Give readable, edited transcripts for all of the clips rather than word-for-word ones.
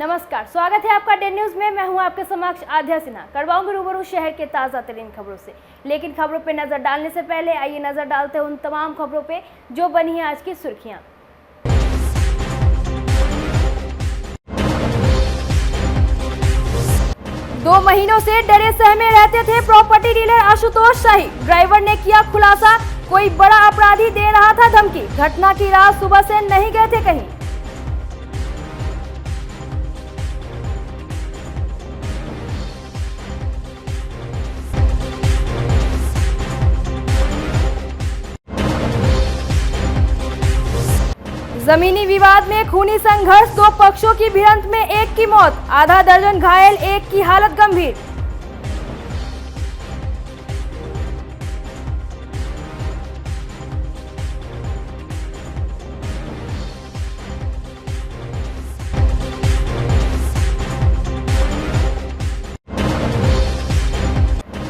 नमस्कार, स्वागत है आपका डे न्यूज में। मैं हूं आपके समक्ष आध्या सिन्हा। करवाऊंगी रूबरू शहर के ताज़ा तरीन खबरों से, लेकिन खबरों पे नजर डालने से पहले आइए नजर डालते हैं उन तमाम खबरों पे जो बनी है आज की सुर्खियां। दो महीनों से डरे सहमे रहते थे प्रॉपर्टी डीलर आशुतोष शाही। ड्राइवर ने किया खुलासा, कोई बड़ा अपराधी दे रहा था धमकी। घटना की रात सुबह से नहीं गए थे कहीं। जमीनी विवाद में खूनी संघर्ष, दो पक्षों की भिड़ंत में एक की मौत, आधा दर्जन घायल, एक की हालत गंभीर।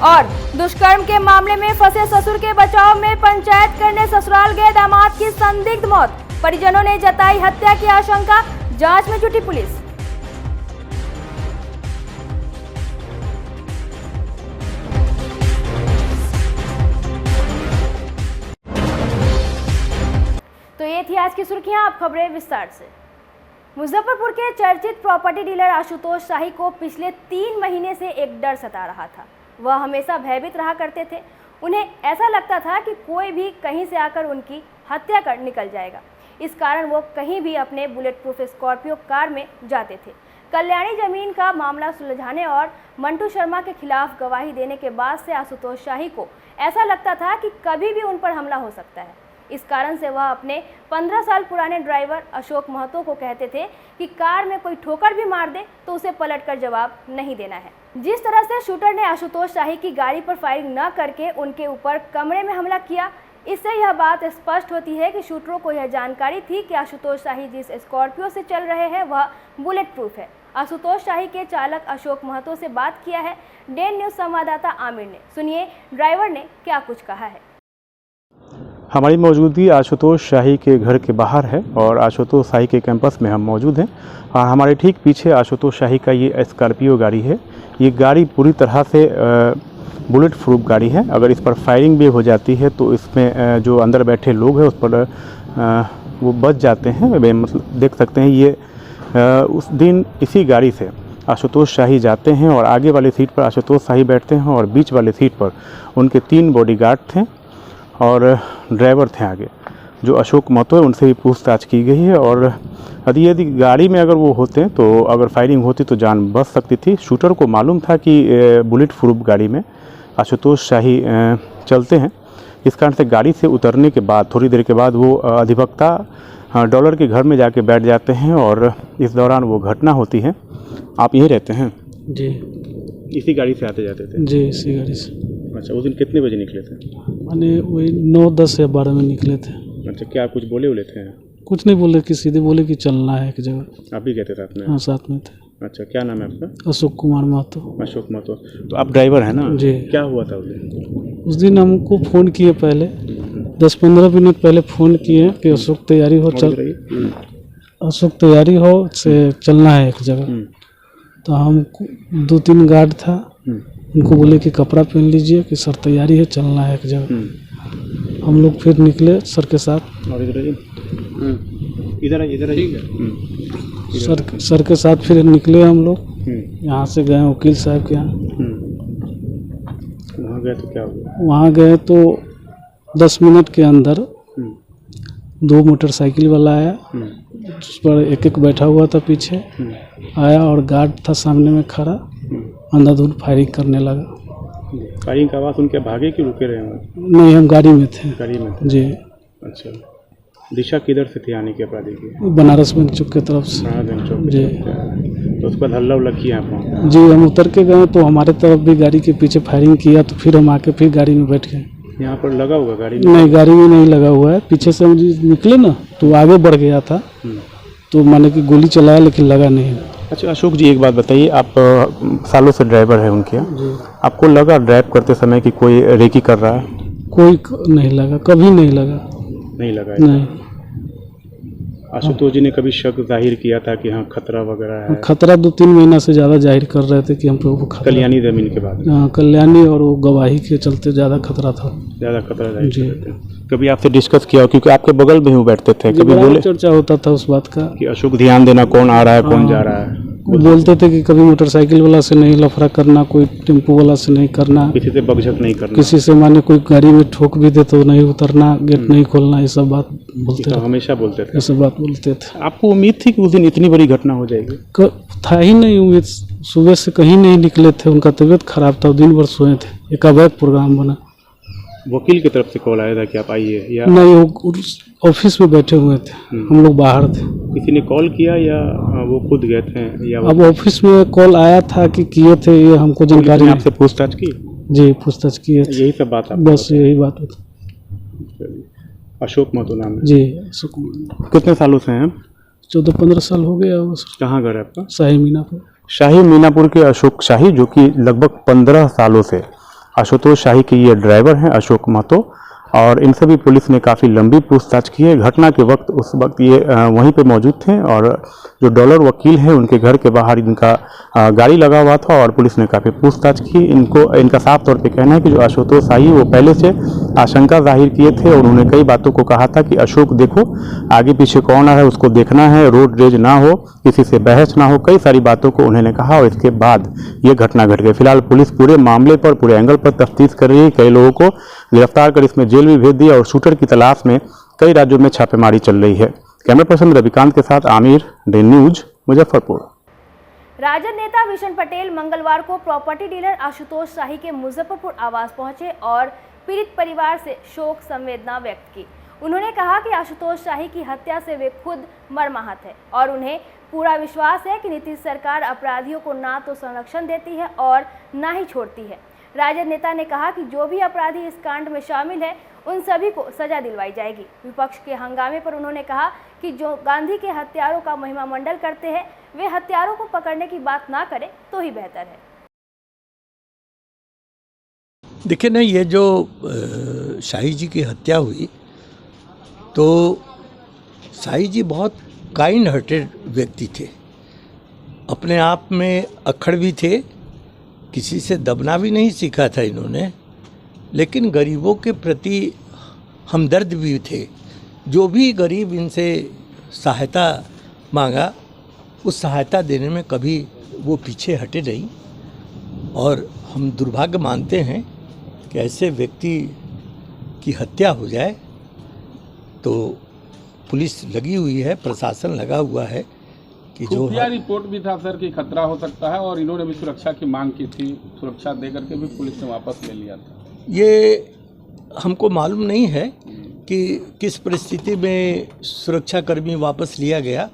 और दुष्कर्म के मामले में फंसे ससुर के बचाव में पंचायत करने ससुराल गए दामाद की संदिग्ध मौत। परिजनों ने जताई हत्या की आशंका, जांच में जुटी पुलिस। तो ये थी आज की सुर्खियां, अब खबरें विस्तार से। मुजफ्फरपुर के चर्चित प्रॉपर्टी डीलर आशुतोष शाही को पिछले 3 महीने से एक डर सता रहा था। वह हमेशा भयभीत रहा करते थे। उन्हें ऐसा लगता था कि कोई भी कहीं से आकर उनकी हत्या कर निकल जाएगा। इस कारण वो कहीं भी अपने बुलेट प्रूफ स्कॉर्पियो कार में जाते थे। कल्याणी जमीन का मामला सुलझाने और मंटू शर्मा के खिलाफ गवाही देने के बाद से आशुतोष शाही को ऐसा लगता था कि कभी भी उन पर हमला हो सकता है। इस कारण से वह अपने 15 साल पुराने ड्राइवर अशोक महतो को कहते थे कि कार में कोई ठोकर भी मार दे तो उसे पलटकर जवाब नहीं देना है। जिस तरह से शूटर ने आशुतोष शाही की गाड़ी पर फायरिंग न करके उनके ऊपर कमरे में हमला किया, इससे यह बात स्पष्ट होती है कि शूटरों को यह जानकारी थी कि आशुतोष शाही जिस स्कॉर्पियो से चल रहे हैं वह बुलेट प्रूफ है। आशुतोष शाही के चालक अशोक महतो से बात किया है डे न्यूज संवाददाता आमिर ने। सुनिए ड्राइवर ने क्या कुछ कहा है। हमारी मौजूदगी आशुतोष शाही के घर के बाहर है और आशुतोष शाही के कैंपस में हम मौजूद हैं। और हमारे ठीक पीछे आशुतोष शाही का ये स्कॉर्पियो गाड़ी है। ये गाड़ी पूरी तरह से बुलेट प्रूफ गाड़ी है। अगर इस पर फायरिंग भी हो जाती है तो इसमें जो अंदर बैठे लोग हैं उस पर वो बच जाते हैं। मतलब देख सकते हैं ये उस दिन इसी गाड़ी से आशुतोष शाही जाते हैं और आगे वाली सीट पर आशुतोष शाही बैठते हैं और बीच वाली सीट पर उनके 3 बॉडीगार्ड थे और ड्राइवर थे आगे जो अशोक महतो है। उनसे भी पूछताछ की गई है और यदि गाड़ी में अगर वो होते तो अगर फायरिंग होती तो जान बच सकती थी। शूटर को मालूम था कि बुलेट प्रूफ गाड़ी में आशुतोष शाही चलते हैं। इस कारण से गाड़ी से उतरने के बाद थोड़ी देर के बाद वो अधिवक्ता डॉलर के घर में जाके बैठ जाते हैं और इस दौरान वो घटना होती है। आप यहीं रहते हैं? जी। इसी गाड़ी से आते जाते थे? जी, इसी गाड़ी से। अच्छा, उस दिन कितने बजे निकले थे? मैंने वही 9, 10 या 12 में निकले थे। अच्छा, क्या कुछ बोले थे? कुछ नहीं बोले, कि सीधे बोले कि चलना है एक जगह। आप भी कहते साथ में? हाँ, साथ में थे। अच्छा, क्या नाम है आपका? अशोक कुमार महतो। अशोक महतो। तो आप ड्राइवर हैं ना? जी। क्या हुआ था उस दिन? उस दिन हमको फ़ोन किए, पहले 10-15 मिनट पहले फ़ोन किए कि अशोक तैयारी हो, अशोक तैयारी हो से चलना है एक जगह। तो हम 2-3 गार्ड था, उनको बोले कि कपड़ा पहन लीजिए कि सर तैयारी है, चलना है एक जगह। हम लोग फिर निकले सर के साथ। और इधर सर के साथ फिर निकले हम लोग। यहाँ से गए वकील साहब के यहाँ। वहाँ गए तो क्या हुआ? वहाँ गए तो 10 मिनट के अंदर 2 मोटरसाइकिल वाला आया, उस पर एक बैठा हुआ था, पीछे आया और गार्ड था सामने में खड़ा, अंधाधुंध फायरिंग करने लगा। फायरिंग का आवाज़ उनके भागे कि रुके रहे? नहीं, हम गाड़ी में थे। गाड़ी में थे? जी। अच्छा, दिशा किधर से थी आने की अपराधी की? बनारस बैंक चौक की तरफ से। बनारस बैंक चौक? जी। तो उस पर हल्ला उल्ला किया आप? जी, हम उतर के गए तो हमारे तरफ भी गाड़ी के पीछे फायरिंग किया, तो फिर हम आके फिर गाड़ी में बैठ गए। यहाँ पर लगा हुआ गाड़ी में? नहीं, गाड़ी में नहीं लगा हुआ है। पीछे से हम निकले ना तो आगे बढ़ गया था, तो मैंने कि गोली चलाया लेकिन लगा नहीं। अच्छा अशोक जी, एक बात बताइए, आप सालों से ड्राइवर है उनके, आपको लगा ड्राइव करते समय कि कोई रेकी कर रहा है? कोई नहीं लगा, कभी नहीं लगा। नहीं लगा? नहीं। आशुतोष जी ने कभी शक जाहिर किया था कि हाँ खतरा वगैरह है? खतरा 2-3 महीना से ज़्यादा जाहिर कर रहे थे कि हम पे वो खतरा, कल्याणी जमीन के बाद कल्याणी और वो गवाही के चलते ज़्यादा खतरा था। ज़्यादा खतरा जाहिर कर रहे थे। कभी आपसे डिस्कस किया हो, क्योंकि आपके बगल में ही वो बैठते थे, कभी बोले चर्चा होता था उस बात का कि अशोक ध्यान देना कौन आ रहा है कौन जा रहा है? बोलते थे कि कभी मोटरसाइकिल वाला से नहीं लफड़ा करना, कोई टेम्पो वाला से नहीं करना, किसी से बकझक नहीं करना, किसी से माने कोई गाड़ी में ठोक भी दे तो नहीं उतरना, गेट नहीं खोलना, ये सब बात बोलते थे। हमेशा बोलते थे, ये सब बात बोलते थे। आपको उम्मीद थी कि उस दिन इतनी बड़ी घटना हो जाएगी? था ही नहीं उम्मीद, सुबह से कहीं नहीं निकले थे, उनका तबीयत खराब था, दिन भर सोए थे, एकाएक प्रोग्राम बना। वकील की तरफ से कॉल आया था कि आप आइए या नहीं? वो ऑफिस में बैठे हुए थे, हम लोग बाहर थे। किसी ने कॉल किया या वो खुद गए थे? या अब ऑफिस में कॉल आया था कि किए थे, ये हमको जानकारी नहीं। आपसे पूछताछ की? जी पूछताछ किए थे। यही सब बात? बस यही बात होती। अशोक महतो नाम है जी, अशोक महतो। कितने सालों से हैं? 14-15 साल हो गया। कहाँ घर है आपका? शाही मीनापुर। शाही मीनापुर के अशोक शाही, जो कि लगभग 15 सालों से आशुतोष शाही के ये ड्राइवर हैं अशोक महतो, और इनसे भी पुलिस ने काफ़ी लंबी पूछताछ की है। घटना के वक्त उस वक्त ये वहीं पे मौजूद थे, और जो डॉलर वकील हैं उनके घर के बाहर इनका गाड़ी लगा हुआ था, और पुलिस ने काफ़ी पूछताछ की। इनका साफ तौर पे कहना है कि जो आशुतोष शाही वो पहले से आशंका जाहिर किए थे, और उन्होंने कई बातों को कहा था कि अशोक देखो आगे पीछे कौन आ रहा है, उसको देखना है, रोड रेज ना हो, किसी से बहस ना हो, कई सारी बातों को उन्होंने कहा, और इसके बाद ये घटना घट गई। फिलहाल पुलिस पूरे मामले पर, पूरे एंगल पर तफ्तीश कर रही है। कई लोगों को गिरफ्तार कर इसमें जेल भी भेज दिया, और शूटर की तलाश में कई राज्यों में छापेमारी चल रही है। कैमरा पर्सन रविकांत के साथ आमिर, डे न्यूज, मुजफ्फरपुर। राजद नेता विशन पटेल मंगलवार को प्रॉपर्टी डीलर आशुतोष शाही के मुजफ्फरपुर आवास पहुंचे और पीड़ित परिवार से शोक संवेदना व्यक्त की। उन्होंने कहा कि आशुतोष शाही की हत्या से वे खुद मर्माहत है, और उन्हें पूरा विश्वास है कि नीतीश सरकार अपराधियों को ना तो संरक्षण देती है और ना ही छोड़ती है। राजद नेता ने कहा कि जो भी अपराधी इस कांड में शामिल है उन सभी को सजा दिलवाई जाएगी। विपक्ष के हंगामे पर उन्होंने कहा कि जो गांधी के हत्यारों का महिमा मंडल करते हैं वे हत्यारों को पकड़ने की बात ना करें तो ही बेहतर है। देखिए ना, ये जो शाही जी की हत्या हुई, तो शाही जी बहुत काइंड हार्टेड व्यक्ति थे, अपने आप में अक्खड़ भी थे, किसी से दबना भी नहीं सीखा था इन्होंने, लेकिन गरीबों के प्रति हमदर्द भी थे। जो भी गरीब इनसे सहायता मांगा, उस सहायता देने में कभी वो पीछे हटे नहीं, और हम दुर्भाग्य मानते हैं कि ऐसे व्यक्ति की हत्या हो जाए। तो पुलिस लगी हुई है, प्रशासन लगा हुआ है कि जो रिपोर्ट भी था सर कि खतरा हो सकता है, और इन्होंने भी सुरक्षा की मांग की थी, सुरक्षा दे करके भी पुलिस ने वापस ले लिया था। ये हमको मालूम नहीं है कि किस परिस्थिति में सुरक्षाकर्मी वापस लिया गया।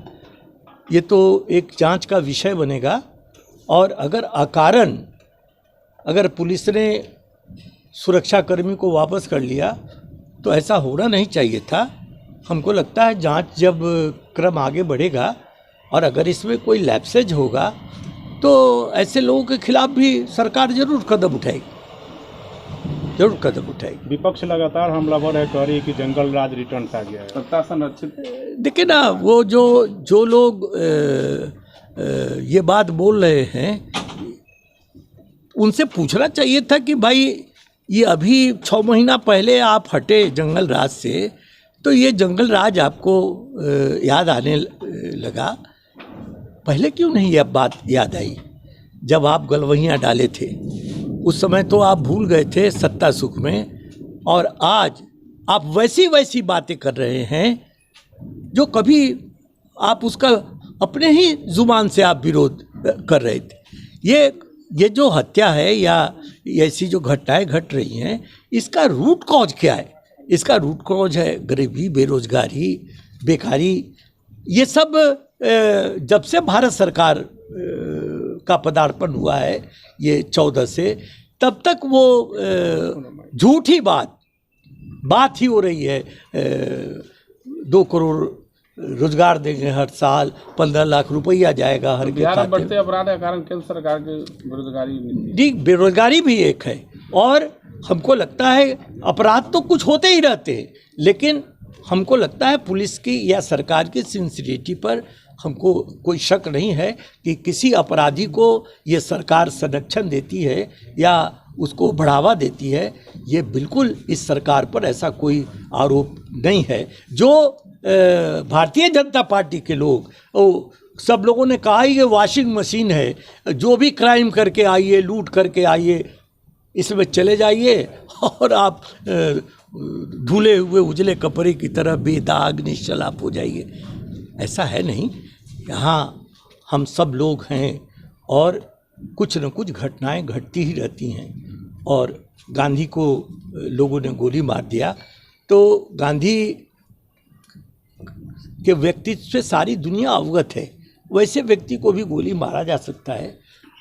ये तो एक जांच का विषय बनेगा, और अगर अकारण अगर पुलिस ने सुरक्षाकर्मी को वापस कर लिया तो ऐसा होना नहीं चाहिए था। हमको लगता है जांच जब क्रम आगे बढ़ेगा और अगर इसमें कोई लैप्सेज होगा तो ऐसे लोगों के खिलाफ भी सरकार जरूर कदम उठाएगी, जरूर कदम उठाएगी। विपक्ष लगातार हमलावर है, कह रही है कि जंगल राज रिटर्न आ गया है, सत्ता संरक्षित। देखिए ना, वो जो लोग ये बात बोल रहे हैं, उनसे पूछना चाहिए था कि भाई ये अभी 6 महीना पहले आप हटे जंगल राज से, तो ये जंगल राज आपको याद आने लगा। पहले क्यों नहीं ये बात याद आई जब आप गलवहियाँ डाले थे? उस समय तो आप भूल गए थे सत्ता सुख में, और आज आप वैसी बातें कर रहे हैं जो कभी आप उसका अपने ही जुबान से आप विरोध कर रहे थे। ये जो हत्या है या ऐसी जो घटनाएं घट रही हैं, इसका रूट कॉज क्या है? इसका रूट कॉज है गरीबी, बेरोजगारी, बेकारी। ये सब जब से भारत सरकार का पदार्पण हुआ है ये 14 से, तब तक वो झूठी बात ही हो रही है। 2 करोड़ रोजगार देंगे हर साल, 15 लाख रुपया जाएगा हर के खाते में। बढ़ते अपराध के कारण केंद्र सरकार के बेरोजगारी भी एक है, और हमको लगता है अपराध तो कुछ होते ही रहते हैं, लेकिन हमको लगता है पुलिस की या सरकार की सिंसियरिटी पर हमको कोई शक नहीं है कि किसी अपराधी को ये सरकार संरक्षण देती है या उसको बढ़ावा देती है। ये बिल्कुल इस सरकार पर ऐसा कोई आरोप नहीं है। जो भारतीय जनता पार्टी के लोग सब लोगों ने कहा ये वॉशिंग मशीन है, जो भी क्राइम करके आइए, लूट करके आइए, इसमें चले जाइए और आप धुले हुए उजले कपड़े की तरह बेदाग निश्चलाप हो जाइए। ऐसा है नहीं। यहाँ हम सब लोग हैं और कुछ न कुछ घटनाएं घटती ही रहती हैं। और गांधी को लोगों ने गोली मार दिया तो गांधी के व्यक्तित्व से सारी दुनिया अवगत है। वैसे व्यक्ति को भी गोली मारा जा सकता है।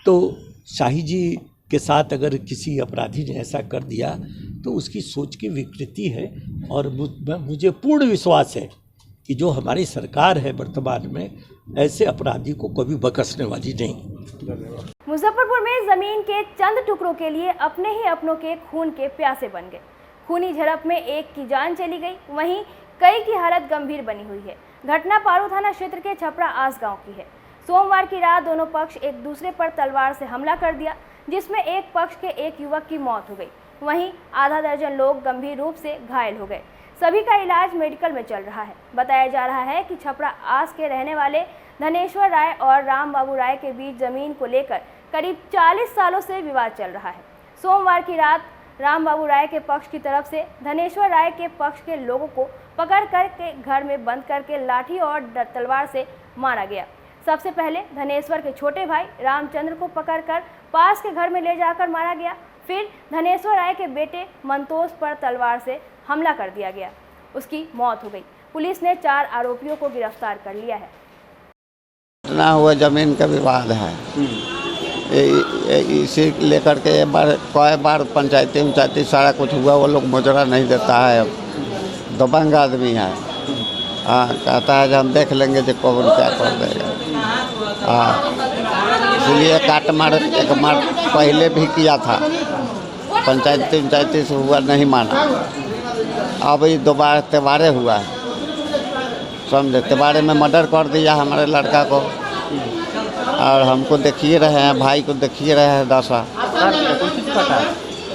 तो शाही जी के साथ अगर किसी अपराधी ने ऐसा कर दिया तो उसकी सोच की विकृति है। और मुझे पूर्ण विश्वास है कि जो हमारी सरकार है वर्तमान में, ऐसे अपराधी को कभी बख्शने वाली नहीं। मुजफ्फरपुर में जमीन के चंद टुकड़ों के लिए अपने ही अपनों के खून के प्यासे बन गए। खूनी झड़प में एक की जान चली गई, वहीं कई की हालत गंभीर बनी हुई है। घटना पारू थाना क्षेत्र के छपरा आस गांव की है। सोमवार की रात दोनों पक्ष एक दूसरे पर तलवार से हमला कर दिया, जिसमें एक पक्ष के एक युवक की मौत हो गई, वहीं आधा दर्जन लोग गंभीर रूप से घायल हो गए। सभी का इलाज मेडिकल में चल रहा है। बताया जा रहा है कि छपरा आस के रहने वाले धनेश्वर राय और राम बाबू राय के बीच जमीन को लेकर करीब 40 सालों से विवाद चल रहा है। सोमवार की रात राम बाबू राय के पक्ष की तरफ से धनेश्वर राय के पक्ष के लोगों को पकड़ कर के घर में बंद करके लाठी और तलवार से मारा गया। सबसे पहले धनेश्वर के छोटे भाई रामचंद्र को पकड़कर पास के घर में ले जाकर मारा गया। फिर धनेश्वर राय के बेटे मंतोष पर तलवार से हमला कर दिया गया, उसकी मौत हो गई। पुलिस ने 4 आरोपियों को गिरफ्तार कर लिया है। घटना हुआ जमीन का विवाद है, इसी लेकर के कई बार पंचायती सारा कुछ हुआ, वो लोग मुजरा नहीं देता है। दबंग आदमी है, हाँ, कहता है कि हम देख लेंगे जो कौन क्या कर देगा। हाँ, इसलिए एक मार पहले भी किया था, पंचायती से हुआ, नहीं माना। अब ये दोबारा त्योहारे हुआ है, समझे, त्योहारे में मर्डर कर दिया हमारे लड़का को। और हमको देखिए रहे हैं, भाई को देखिए रहे हैं, दशा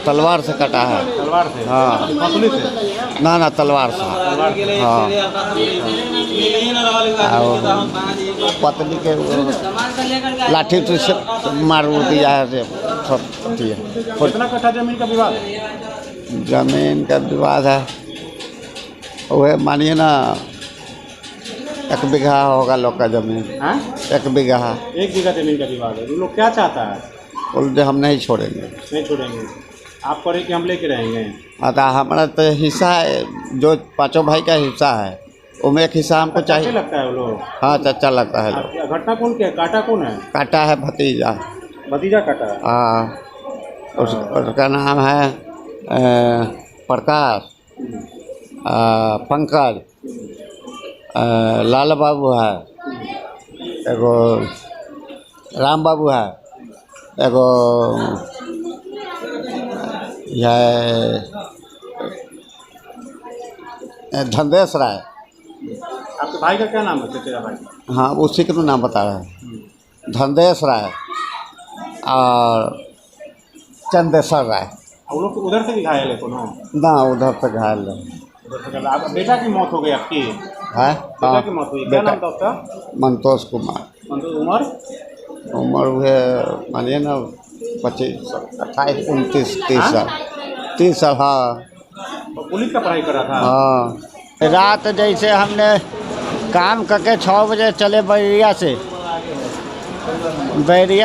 तलवार से कटा है। तलवार से? हाँ, से? ना तलवार से। हाँ, और पतली के लाठी से मार दिया है। कितना कट्ठा जमीन का विवाद है? जमीन का विवाद है, वह मानिए ना 1 बीघा होगा लोग का जमीन। 1 बीघा। 1 बीघा जमीन का विवाद है। लोग क्या चाहता है? बोलते हम नहीं छोड़ेंगे। नहीं छोड़ेंगे। आप करे कि हम लेके रहेंगे? अतः हमारा तो हिस्सा है, जो 5 भाई का हिस्सा है, उसमें एक हिस्सा हमको चाहिए। लगता है वो लोग? हाँ, चाचा लगता है लोग। घटना कौन के काटा कौन है? काटा है भतीजा। भतीजा काटा है? हाँ, उसका नाम है प्रकाश, पंकज, लाल बाबू है, एगो राम बाबू है, एगो यह धनदेश राय। आपके भाई का क्या नाम है? तेरा भाई? हाँ, उसी का तो नाम बता रहे हैं, धनदेश राय और चंदेश्वर राय। वो लोग उधर से भी घायल है कोनो? ना, उधर से घायल है। आप बेटा की मौत हो गई आपकी? है, बेटा की मौत हुई। क्या नाम था उसका? मंतोष कुमार। उम्र हुए मानिए ना 25, 28, 29, 30 साल। 30 साल। हाँ, पुलिस का पढ़ाई करा था? हाँ, रात जैसे हमने काम करके 6 बजे चले बैरिया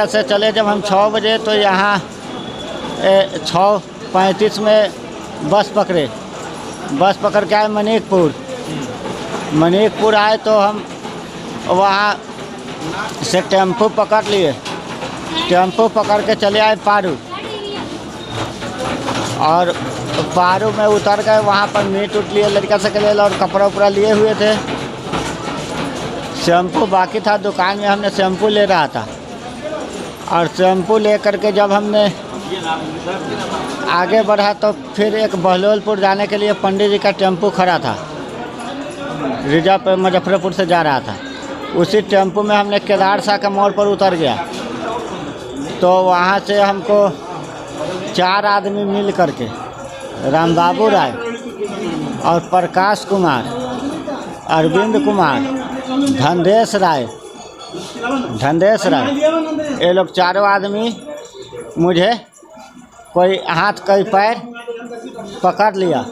से चले जब हम 6 बजे, तो यहाँ 6:35 में बस पकड़ के आए मनिकपुर आए तो हम वहाँ से टेम्पो पकड़ लिए। टेम्पो पकड़ के चले आए पारू, और पारू में उतर गए। वहाँ पर मीट उठ लिए लड़का से के लिए, और कपड़ा उपड़ा लिए हुए थे। शैम्पू बाकी था दुकान में, हमने शैम्पू ले रहा था। और शैम्पू ले करके जब हमने आगे बढ़ा तो फिर एक बहलोलपुर जाने के लिए पंडित जी का टेम्पू खड़ा था। रिजर्व पे मुजफ्फरपुर से जा रहा था। उसी टेम्पो में हमने केदार शाह के मोड़ पर उतर गया, तो वहाँ से हमको 4 आदमी मिल करके रामबाबू राय और प्रकाश कुमार, अरविंद कुमार, धनदेश राय, ये लोग चारों आदमी मुझे कोई हाथ कोई पैर पकड़ लिया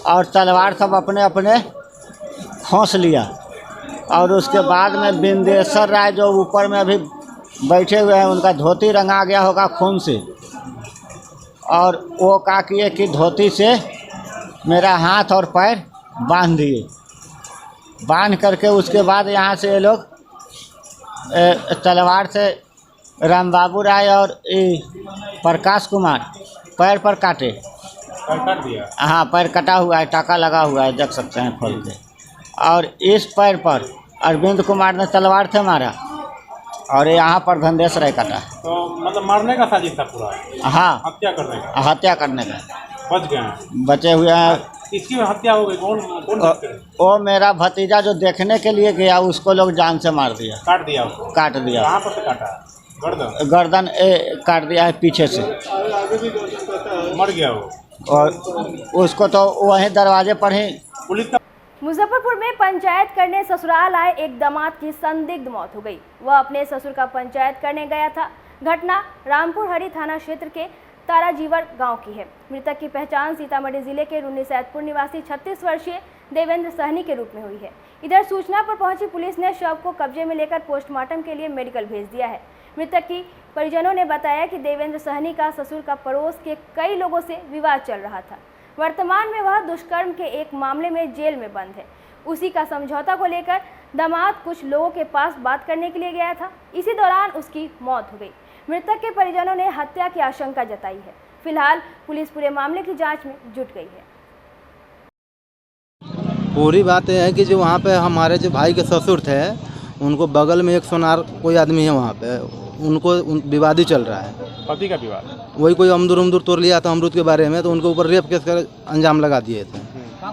और तलवार सब अपने अपने खोस लिया। और उसके बाद में बिंदेश्वर राय जो ऊपर में अभी बैठे हुए हैं, उनका धोती रंगा गया होगा खून से, और वो क्या किए कि धोती से मेरा हाथ और पैर बांध दिए। बांध करके उसके बाद यहाँ से ये लोग तलवार से रामबाबू राय और प्रकाश कुमार पैर पर काटे। पैर काट दिया? हाँ, पैर कटा हुआ है, टाका लगा हुआ है, देख सकते हैं खोल के। और इस पैर पर अरविंद कुमार ने तलवार से मारा और यहाँ पर धनदेश राय काटा। तो मतलब मारने का साजिश था पूरा? हाँ, हत्या करने का? हत्या करने का। बच गए हैं? बचे हुए हैं। किसकी हत्या हो गई? कौन वो मेरा भतीजा जो देखने के लिए गया, उसको लोग जान से मार दिया। काट दिया उसको? काट दिया। कहाँ पर से काटा? गर्दन काट दिया है पीछे से। मर गया वो? और उसको तो वहीं दरवाजे पर ही पुलिस का। मुजफ्फरपुर में पंचायत करने ससुराल आए एक दामाद की संदिग्ध मौत हो गई। वह अपने ससुर का पंचायत करने गया था। घटना रामपुर हरी थाना क्षेत्र के ताराजीवर गांव की है। मृतक की पहचान सीतामढ़ी जिले के रून्नी सैदपुर निवासी 36 वर्षीय देवेंद्र सहनी के रूप में हुई है। इधर सूचना पर पहुंची पुलिस ने शव को कब्जे में लेकर पोस्टमार्टम के लिए मेडिकल भेज दिया है। मृतक की परिजनों ने बताया कि देवेंद्र सहनी का ससुर का पड़ोस के कई लोगों से विवाद चल रहा था। वर्तमान में वह दुष्कर्म के एक मामले में जेल में बंद है। उसी का समझौता को लेकर दामाद कुछ लोगों के पास बात करने के लिए गया था। इसी दौरान उसकी मौत हो गई। मृतक के परिजनों ने हत्या की आशंका जताई है। फिलहाल पुलिस पूरे मामले की जांच में जुट गई है। पूरी बात यह है कि जो वहाँ पे हमारे जो भाई के ससुर थे, उनको बगल में एक सोनार कोई आदमी है वहाँ पे, उनको विवादी चल रहा है। पति का विवाद? वही कोई अमरूद तोड़ लिया था अमरूद के बारे में, तो उनके ऊपर रेप केस का अंजाम लगा दिए थे।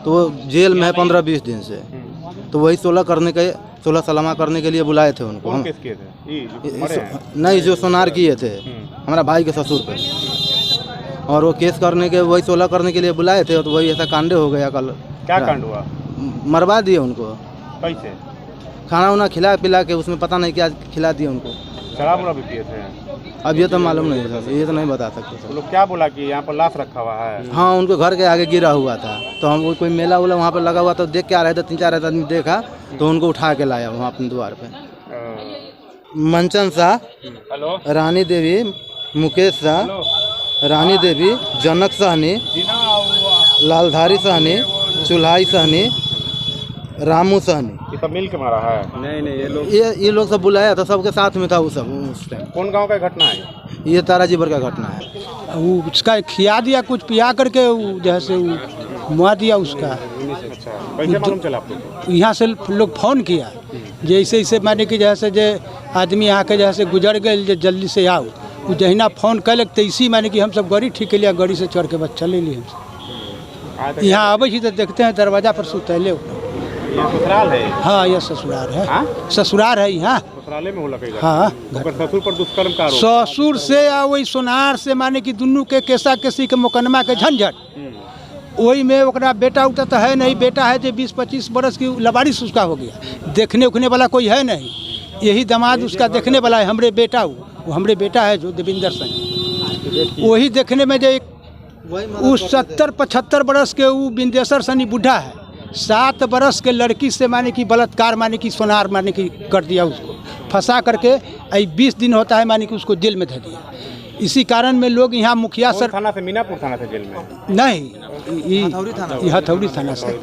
तो वो जेल में है 15-20 दिन से। तो वही 16 सलामा करने के लिए बुलाए थे उनको। कौन केस किए थे? नहीं, जो सोनार किए थे हमारा भाई के ससुर पे, और वो केस करने के वही 16 करने के लिए बुलाए थे। तो वही ऐसा कांडे हो गया कल। क्या कांड हुआ? मरवा दिए उनको। कैसे? खाना उना खिला पिला के, उसमें पता नहीं क्या खिला दिए उनको। शराब भी पिए थे? अब ये तो मालूम नहीं था, ये तो नहीं बता सकते। तो लोग क्या बोला कि यहाँ पर लाश रखा हुआ है? हाँ, उनके घर के आगे गिरा हुआ था। तो हम कोई मेला उला वहाँ पर लगा हुआ था, देख के आ रहे थे। 3-4 आदमी देखा तो उनको उठा के लाया वहाँ अपने द्वार पे। मंचन शाह, रानी देवी, मुकेश शाह, रानी देवी, जनक सहनी, लालधारी सहनी, चुल्हाई सहनी, रामू सहनी। ये सब मिल के मारा है? नहीं, ये लोग सब बुलाया था, सबके साथ में था वो सब उस टाइम। कौन गांव का घटना है? ये ताराजीवर का घटना है। वो उसका खिया दिया, कुछ पिया करके जैसे मुआ दिया उसका। अच्छा, कैसे मालूम चला आपको? यहाँ से लोग फोन किया, जैसे ऐसे माने कि जैसे जे आदमी यहाँ के जैसे गुजर गए, जल्दी से आओ। वो जहिना फोन कैलक तो इसी माने कि हम सब गाड़ी ठीक के लिया, गाड़ी से चढ़ के बस चले लिए। यहाँ आवे ही तो देखते हैं दरवाजा पर सुतैले। ये ससुराल है? हाँ, यह ससुराल है। ससुराल है यहाँ। ससुराले में होला? हाँ, ससुर पर दुष्कर्म का आरोप? ससुर से या वही सोनार से, माने कि दुनू के केसा केसी के मुकदमा के झंझट। वही में ओकरा बेटा उठा तो है नहीं, बेटा है जो 20-25 बरस की लबारिश उसका हो गया। देखने उखने वाला कोई है नहीं, यही दामाद उसका देखने वाला है। हमरे बेटा वो हमरे बेटा है जो देवेंद्र सहनी, वही देखने में जो एक वो 70-75 बरस के वो बिंदेश्वर सहनी बूढ़ा है। 7 बरस के लड़की से माने कि बलात्कार, माने कि सोनार माने कि कर दिया, उसको फंसा करके 20 दिन होता है माने कि उसको जेल में धर दिया। इसी कारण में लोग यहाँ मुखिया सर थाना से, मीनापुर थाना से जेल में? नहीं, हथौड़ी थाना से।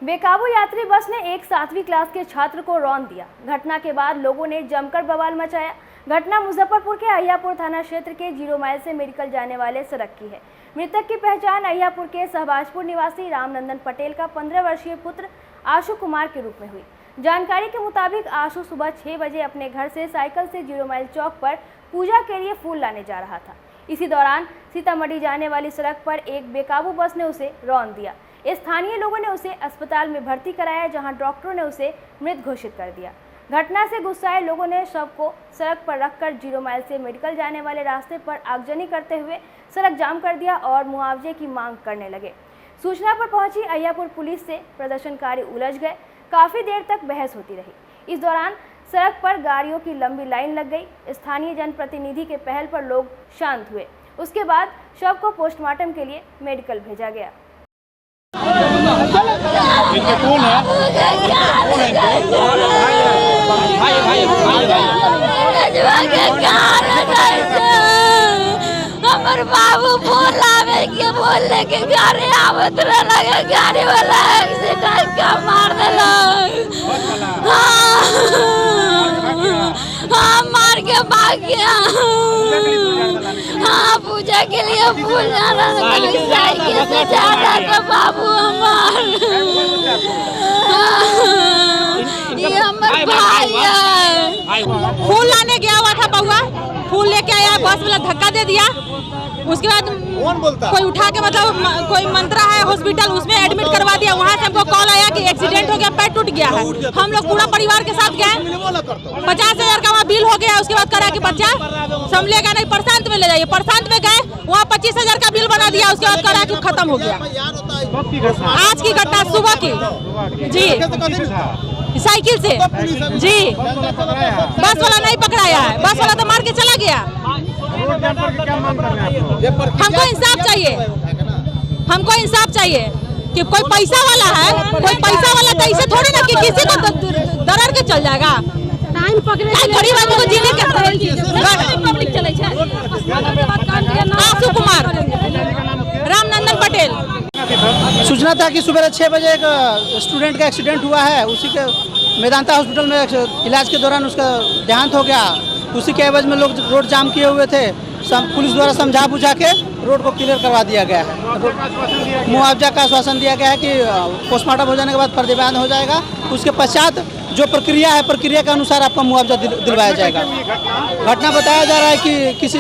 बेकाबू यात्री बस ने एक 7वीं क्लास के छात्र को रौंद दिया। घटना के बाद लोगों ने जमकर बवाल मचाया। घटना मुजफ्फरपुर के अहियापुर थाना क्षेत्र के 0 माइल से मेडिकल जाने वाले सड़क की है। मृतक की पहचान अहियापुर के सहबाजपुर निवासी रामनंदन पटेल का 15 वर्षीय पुत्र आशु कुमार के रूप में हुई। जानकारी के मुताबिक आशु सुबह 6 बजे अपने घर से साइकिल से 0 माइल चौक पर पूजा के लिए फूल लाने जा रहा था। इसी दौरान सीतामढ़ी जाने वाली सड़क पर एक बेकाबू बस ने उसे रौंद दिया। स्थानीय लोगों ने उसे अस्पताल में भर्ती कराया, जहां डॉक्टरों ने उसे मृत घोषित कर दिया। घटना से गुस्साए लोगों ने शव को सड़क पर रखकर 0 माइल से मेडिकल जाने वाले रास्ते पर आगजनी करते हुए सड़क जाम कर दिया और मुआवजे की मांग करने लगे। सूचना पर पहुंची अय्यापुर पुलिस से प्रदर्शनकारी उलझ गए। काफी देर तक बहस होती रही। इस दौरान सड़क पर गाड़ियों की लंबी लाइन लग गई। स्थानीय जनप्रतिनिधि के पहल पर लोग शांत हुए। उसके बाद शव को पोस्टमार्टम के लिए मेडिकल भेजा गया। हमर बाबू फोन आवे के बोले के गाड़ी आवत लगे, गाड़ी वाला एक्सीडेंट का मार देलक। हाँ मार के भाग गया। हाँ पूजा के लिए फूल जाना साइकिल से जा रहा था बाबू हमार। ये हमार भाई है। फूल लाने गया हुआ था बउआ, फूल लेके आया, बस वाला धक्का दे दिया। उसके बाद कोई उठा के मतलब कोई मंत्रा है हॉस्पिटल, उसमें एडमिट करवा दिया। वहाँ से हमको कॉल आया कि एक्सीडेंट हो गया, पैर टूट गया है। हम लोग पूरा परिवार के साथ गए। 50,000 का वहाँ बिल हो गया। उसके बाद करा कि बच्चा संभलेगा नहीं, प्रशांत में ले जाइए। प्रशांत में गए, वहाँ 25,000 का बिल बना दिया। उसके बाद करा कि खत्म हो गया। आज की घटना सुबह की जी, साइकिल से जी। बस वाला नहीं पकड़ाया है, बस वाला तो मार के चला गया। हमको इंसाफ चाहिए, हमको इंसाफ चाहिए कि कोई पैसा वाला है, कोई पैसा वाला तो ऐसे थोड़ी ना कि किसी को दरड़ के चल जाएगा। टाइम पकड़े गरीब आदमी को जीने के पब्लिक चले छे। आशु कुमार, रामनंदन पटेल। सूचना था कि सुबह 6 बजे एक स्टूडेंट का एक्सीडेंट हुआ है। उसी के मेदांता हॉस्पिटल में इलाज के दौरान उसका देहांत हो गया। उसी के एवज में लोग रोड जाम किए हुए थे। पुलिस द्वारा समझा बुझा के रोड को क्लियर करवा दिया गया है। मुआवजा का आश्वासन दिया गया है कि पोस्टमार्टम हो जाने के बाद पर्दे बयान हो जाएगा। उसके पश्चात जो प्रक्रिया है, प्रक्रिया के अनुसार आपका मुआवजा दिलवाया जाएगा। घटना बताया जा रहा है कि किसी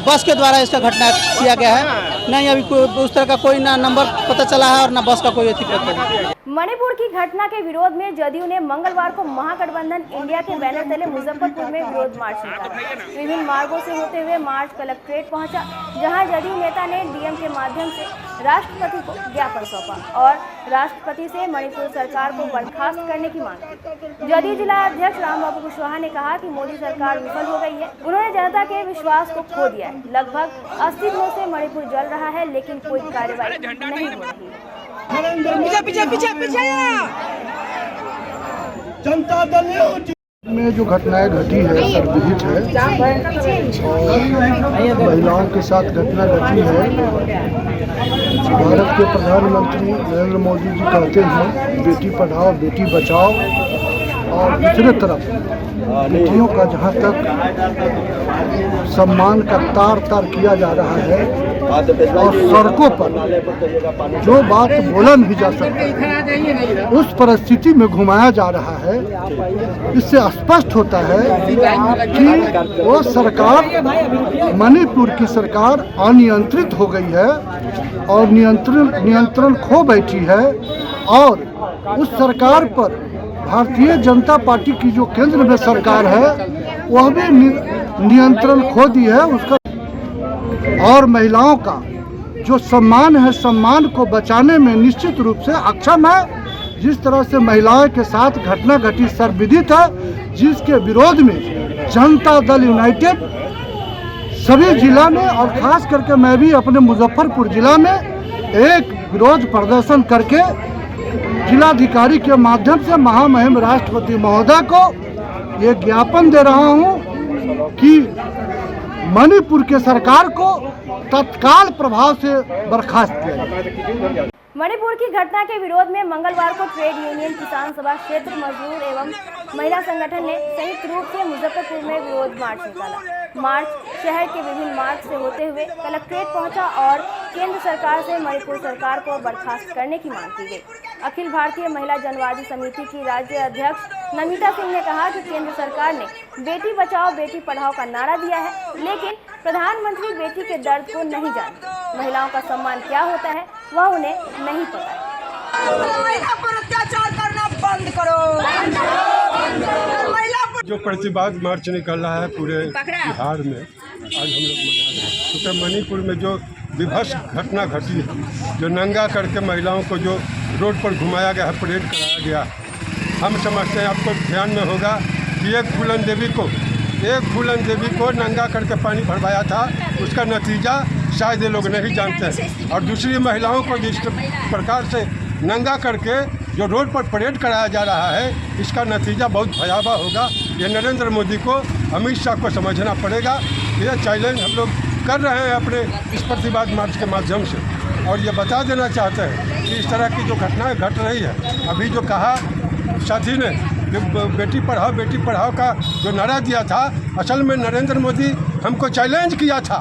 बस के द्वारा इसका घटना किया गया है। नहीं अभी उस तरह का कोई ना नंबर पता चला है और ना बस का कोई अतिक्रमण नहीं। मणिपुर की घटना के विरोध में जदयू ने मंगलवार को महागठबंधन इंडिया के बैनर तले मुजफ्फरपुर में विरोध मार्च निकाला। विभिन्न मार्गों से होते हुए मार्च कलेक्ट्रेट पहुंचा, जहां जदयू नेता ने डीएम के माध्यम से राष्ट्रपति को ज्ञापन सौंपा और राष्ट्रपति से मणिपुर सरकार को बर्खास्त करने की मांग की। जदयू जिला अध्यक्ष रामबाबू कुशवाहा ने कहा कि मोदी सरकार विफल हो गई है। उन्होंने जनता के विश्वास को खो दिया है। लगभग 80 दिनों से मणिपुर जल रहा है, लेकिन कोई कार्रवाई नहीं हो रही है। जनता दल में जो घटनाएं घटी है सर्वविदित है और महिलाओं के साथ घटना घटी है। भारत के प्रधानमंत्री नरेंद्र मोदी जी कहते हैं बेटी पढ़ाओ बेटी बचाओ, और दूसरी तरफ बेटियों का जहाँ तक सम्मान का तार तार किया जा रहा है और सड़कों पर जो बात बोला नहीं जा सकता उस परिस्थिति में घुमाया जा रहा है। इससे स्पष्ट होता है कि वो सरकार, मणिपुर की सरकार अनियंत्रित हो गई है और नियंत्रण खो बैठी है। और उस सरकार पर भारतीय जनता पार्टी की जो केंद्र में सरकार है वह भी नियंत्रण खो दी है उसका। और महिलाओं का जो सम्मान है, सम्मान को बचाने में निश्चित रूप से अक्षम है। जिस तरह से महिलाओं के साथ घटना घटी सर्वविदित है, जिसके विरोध में जनता दल यूनाइटेड सभी जिला में और खास करके मैं भी अपने मुजफ्फरपुर जिला में एक विरोध प्रदर्शन करके जिलाधिकारी के माध्यम से महामहिम राष्ट्रपति महोदय को ये ज्ञापन दे रहा हूँ कि मणिपुर के सरकार को तत्काल प्रभाव से बर्खास्त किया जाए। मणिपुर की घटना के विरोध में मंगलवार को ट्रेड यूनियन, किसान सभा, क्षेत्र मजदूर एवं महिला संगठन ने संयुक्त रूप से मुजफ्फरपुर में विरोध मार्च निकाला। मार्च शहर के विभिन्न मार्ग से होते हुए कलेक्ट्रेट पहुंचा और केंद्र सरकार से मणिपुर सरकार को बर्खास्त करने की मांग की गई। अखिल भारतीय महिला जनवादी समिति की राज्य अध्यक्ष नमिता सिंह ने कहा कि केंद्र सरकार ने बेटी बचाओ बेटी पढ़ाओ का नारा दिया है, लेकिन प्रधानमंत्री बेटी के दर्द को नहीं जानते। महिलाओं का सम्मान क्या होता है वह उन्हें नहीं पता है। महिला पर अत्याचार करना बंद करो। महिला पर जो प्रतिवाद मार्च निकल रहा है पूरे बिहार में, आज हम लोग मना रहे हैं क्योंकि मणिपुर में जो विभत्स घटना घटी है, जो नंगा करके महिलाओं को जो रोड पर घुमाया गया है, परेड कराया गया, हम समझते हैं आपको ध्यान में होगा कि एक फूलन देवी को नंगा करके पानी भरवाया था, उसका नतीजा शायद ये लोग नहीं जानते हैं। और दूसरी महिलाओं को जिस प्रकार से नंगा करके जो रोड पर परेड कराया जा रहा है, इसका नतीजा बहुत भयावह होगा। ये नरेंद्र मोदी को, अमित शाह को समझना पड़ेगा। ये चैलेंज हम लोग कर रहे हैं अपने इस प्रतिवाद मार्च के माध्यम से, और ये बता देना चाहते हैं कि इस तरह की जो घटनाएं घट रही है, अभी जो कहा साथी ने बेटी पढ़ाओ का जो नारा दिया था, असल में नरेंद्र मोदी हमको चैलेंज किया था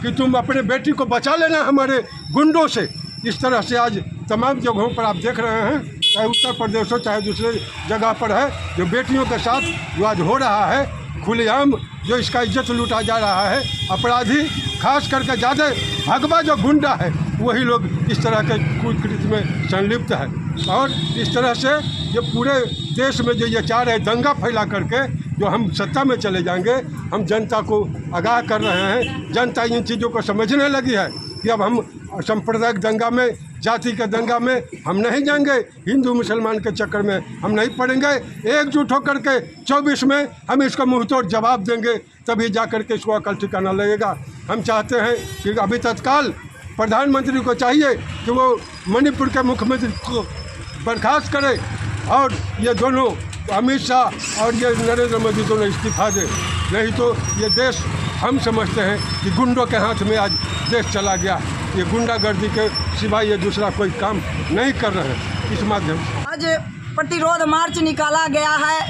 कि तुम अपने बेटी को बचा लेना हमारे गुंडों से। इस तरह से आज तमाम जगहों पर आप देख रहे हैं, चाहे उत्तर प्रदेश हो चाहे दूसरे जगह पर है, जो बेटियों के साथ जो आज हो रहा है, खुलेआम जो इसका इज्जत लूटा जा रहा है। अपराधी खास करके ज़्यादा भगवा जो गुंडा है, वही लोग इस तरह के कुकृत्य में संलिप्त है। और इस तरह से ये पूरे देश में जो ये चाह रहे दंगा फैला करके जो हम सत्ता में चले जाएंगे, हम जनता को आगाह कर रहे हैं। जनता इन चीज़ों को समझने लगी है कि अब हम सांप्रदायिक दंगा में, जाति के दंगा में हम नहीं जाएंगे, हिंदू मुसलमान के चक्कर में हम नहीं पड़ेंगे। एकजुट होकर के 24 में हम इसको मुंहतोड़ जवाब देंगे, तभी जा कर के इसको अकल ठिकाना लगेगा। हम चाहते हैं कि अभी तत्काल प्रधानमंत्री को चाहिए कि वो मणिपुर के मुख्यमंत्री को बर्खास्त करे, और ये दोनों अमित शाह और ये नरेंद्र मोदी दोनों इस्तीफा दें, नहीं तो ये देश हम समझते हैं कि गुंडों के हाथ में आज देश चला गया। ये गुंडागर्दी के सिवाय ये दूसरा कोई काम नहीं कर रहे हैं। इस माध्यम से आज प्रतिरोध मार्च निकाला गया है।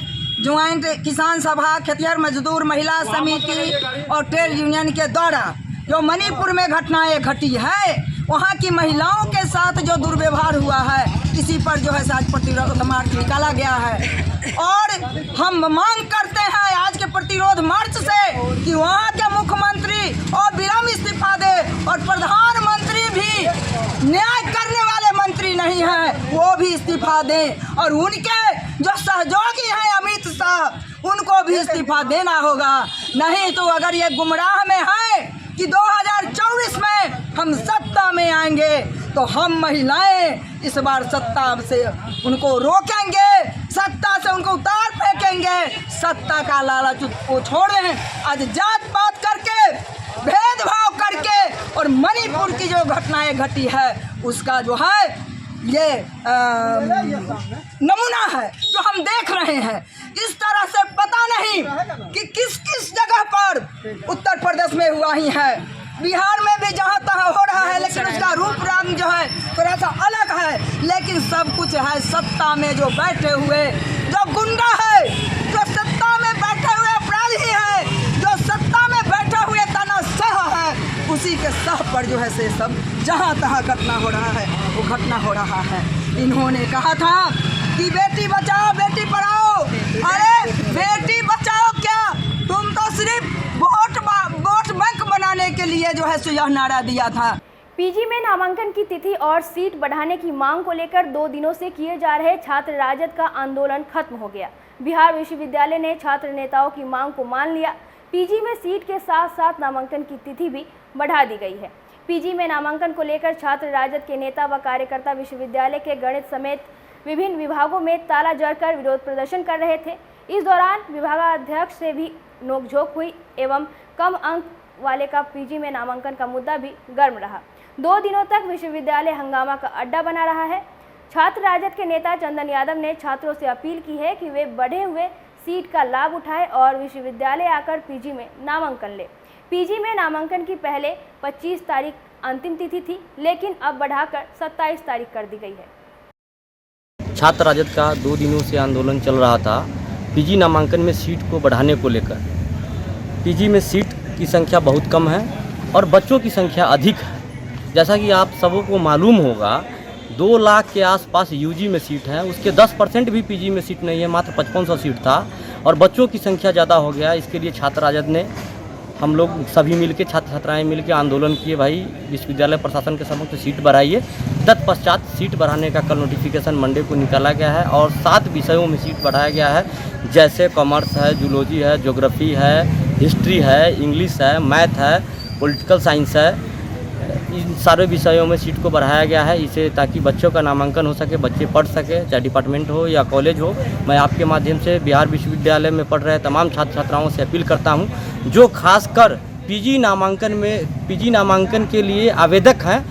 ज्वाइंट किसान सभा, खेतिहर मजदूर महिला समिति और ट्रेड यूनियन के द्वारा जो मणिपुर में घटनाएं घटी है, वहाँ की महिलाओं के साथ जो दुर्व्यवहार हुआ है, इसी पर जो है आज प्रतिरोध मार्च निकाला गया है। और हम मांग करते हैं आज के प्रतिरोध मार्च से कि वहाँ के मुख्यमंत्री और विलंब इस्तीफा दे, और प्रधानमंत्री भी न्याय करने वाले मंत्री नहीं हैं, वो भी इस्तीफा दें, और उनके जो सहयोगी हैं अमित शाह, उनको भी इस्तीफा देना होगा। नहीं तो अगर ये गुमराह में है कि 2024 में हम सत्ता में आएंगे, तो हम महिलाएं इस बार सत्ता से उनको रोकेंगे, सत्ता से उनको उतार फेंकेंगे। सत्ता का लालच को छोड़ें, आज जात पात करके, भेदभाव करके, और मणिपुर की जो घटनाएं घटी है उसका जो है ये नमूना है जो हम देख रहे हैं। इस तरह से पता नहीं कि किस किस जगह पर उत्तर प्रदेश में हुआ ही है, बिहार में भी जहाँ तहाँ हो रहा है, लेकिन उसका रूप रंग जो है थोड़ा सा अलग है। लेकिन सब कुछ है सत्ता में जो बैठे हुए जो गुंडा है, जो सत्ता में बैठे हुए अपराधी है, जो सत्ता में बैठे हुए तानाशाह है, उसी के सह पर जो है से सब जहाँ तहाँ घटना हो रहा है, वो घटना हो रहा है। इन्होंने कहा था कि बेटी बचाओ बेटी पढ़ाओ। अरे बेटी बचाओ क्या, तुम तो सिर्फ वोट बैंक बनाने के लिए जो है सो यह नारा दिया था। पीजी में नामांकन की तिथि और सीट बढ़ाने की मांग को लेकर 2 दिनों से किए जा रहे छात्र राजद का आंदोलन खत्म हो गया। बिहार विश्वविद्यालय ने छात्र नेताओं की मांग को मान लिया। पीजी में सीट के साथ साथ नामांकन की तिथि भी बढ़ा दी गई है। पीजी में नामांकन को लेकर छात्र राजद के नेता व कार्यकर्ता विश्वविद्यालय के गणित समेत विभिन्न विभागों में ताला जड़कर विरोध प्रदर्शन कर रहे थे। इस दौरान विभागाध्यक्ष से भी नोकझोंक हुई एवं कम अंक वाले का पीजी में नामांकन का मुद्दा भी गर्म रहा। 2 दिनों तक विश्वविद्यालय हंगामा का अड्डा बना रहा है। छात्र राजद के नेता चंदन यादव ने छात्रों से अपील की है कि वे बढ़े हुए सीट का लाभ उठाएं और विश्वविद्यालय आकर पीजी में नामांकन ले। पीजी में नामांकन की पहले 25 तारीख अंतिम तिथि थी, लेकिन अब बढ़ाकर 27 तारीख कर दी गई है। छात्र राजद का 2 दिनों से आंदोलन चल रहा था पीजी नामांकन में सीट को बढ़ाने को लेकर। पीजी में सीट की संख्या बहुत कम है और बच्चों की संख्या अधिक है। जैसा कि आप सबों को मालूम होगा, 2 लाख के आसपास यूजी में सीट है, उसके 10% भी पीजी में सीट नहीं है, मात्र 5500 सीट था और बच्चों की संख्या ज़्यादा हो गया। इसके लिए छात्र राजद ने हम लोग सभी मिलके छात्र छात्राएं मिलके आंदोलन किए, भाई विश्वविद्यालय प्रशासन के समक्ष सीट बढ़ाइए। तत्पश्चात सीट बढ़ाने का कल नोटिफिकेशन मंडे को निकाला गया है और 7 विषयों में सीट बढ़ाया गया है, जैसे कॉमर्स है, जूलॉजी है, ज्योग्राफी है, हिस्ट्री है, इंग्लिश है, मैथ है, पॉलिटिकल साइंस है। इन सारे विषयों में सीट को बढ़ाया गया है, इसे ताकि बच्चों का नामांकन हो सके, बच्चे पढ़ सके, चाहे डिपार्टमेंट हो या कॉलेज हो। मैं आपके माध्यम से बिहार विश्वविद्यालय में पढ़ रहे तमाम छात्र छात्राओं से अपील करता हूं, जो खासकर पीजी नामांकन के लिए आवेदक हैं,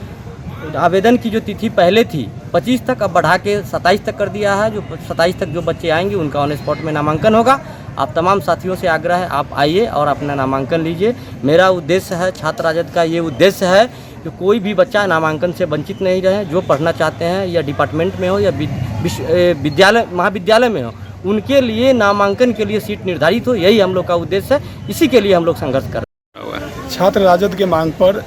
आवेदन की जो तिथि पहले थी 25 तक, अब बढ़ा के 27 तक कर दिया है। जो 27 तक जो बच्चे आएंगे उनका ऑन स्पॉट में नामांकन होगा। आप तमाम साथियों से आग्रह है, आप आइए और अपना नामांकन लीजिए। मेरा उद्देश्य है, छात्र राजद का ये उद्देश्य है कि कोई भी बच्चा नामांकन से वंचित नहीं रहे। जो पढ़ना चाहते हैं या डिपार्टमेंट में हो या विद्यालय महाविद्यालय में हो, उनके लिए नामांकन के लिए सीट निर्धारित हो, यही हम लोग का उद्देश्य है। इसी के लिए हम लोग संघर्ष कर रहे हैं। छात्र राजद के मांग पर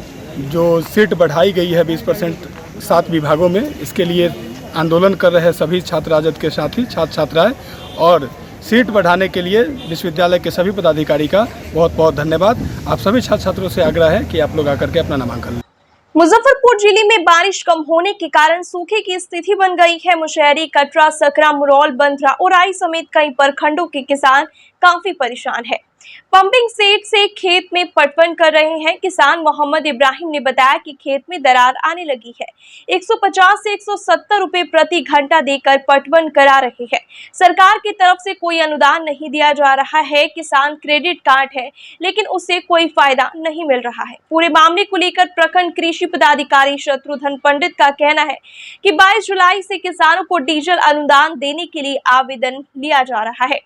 जो सीट बढ़ाई गई है 20% 7 विभागों में, इसके लिए आंदोलन कर रहे सभी छात्र राजद के साथी छात्र छात्राएं, और सीट बढ़ाने के लिए विश्वविद्यालय के सभी पदाधिकारी का बहुत बहुत धन्यवाद। आप सभी छात्र छात्रों से आग्रह है कि आप लोग आकर के अपना नामांकन। मुजफ्फरपुर जिले में बारिश कम होने के कारण सूखे की स्थिति बन गई है। मुशहरी, कटरा, सकरा, मुरौल, बंदरा, उराई समेत कई प्रखंडों के किसान काफी परेशान है। पंपिंग सेट से खेत में पटवन कर रहे हैं। किसान मोहम्मद इब्राहिम ने बताया कि खेत में दरार आने लगी है। 150 से 170 रुपए प्रति घंटा देकर पटवन करा रहे हैं। सरकार की तरफ से कोई अनुदान नहीं दिया जा रहा है। किसान क्रेडिट कार्ड है, लेकिन उससे कोई फायदा नहीं मिल रहा है। पूरे मामले को लेकर प्रखंड कृषि पदाधिकारी शत्रुघ्न पंडित का कहना है कि 22 जुलाई से किसानों को डीजल अनुदान देने के लिए आवेदन लिया जा रहा है।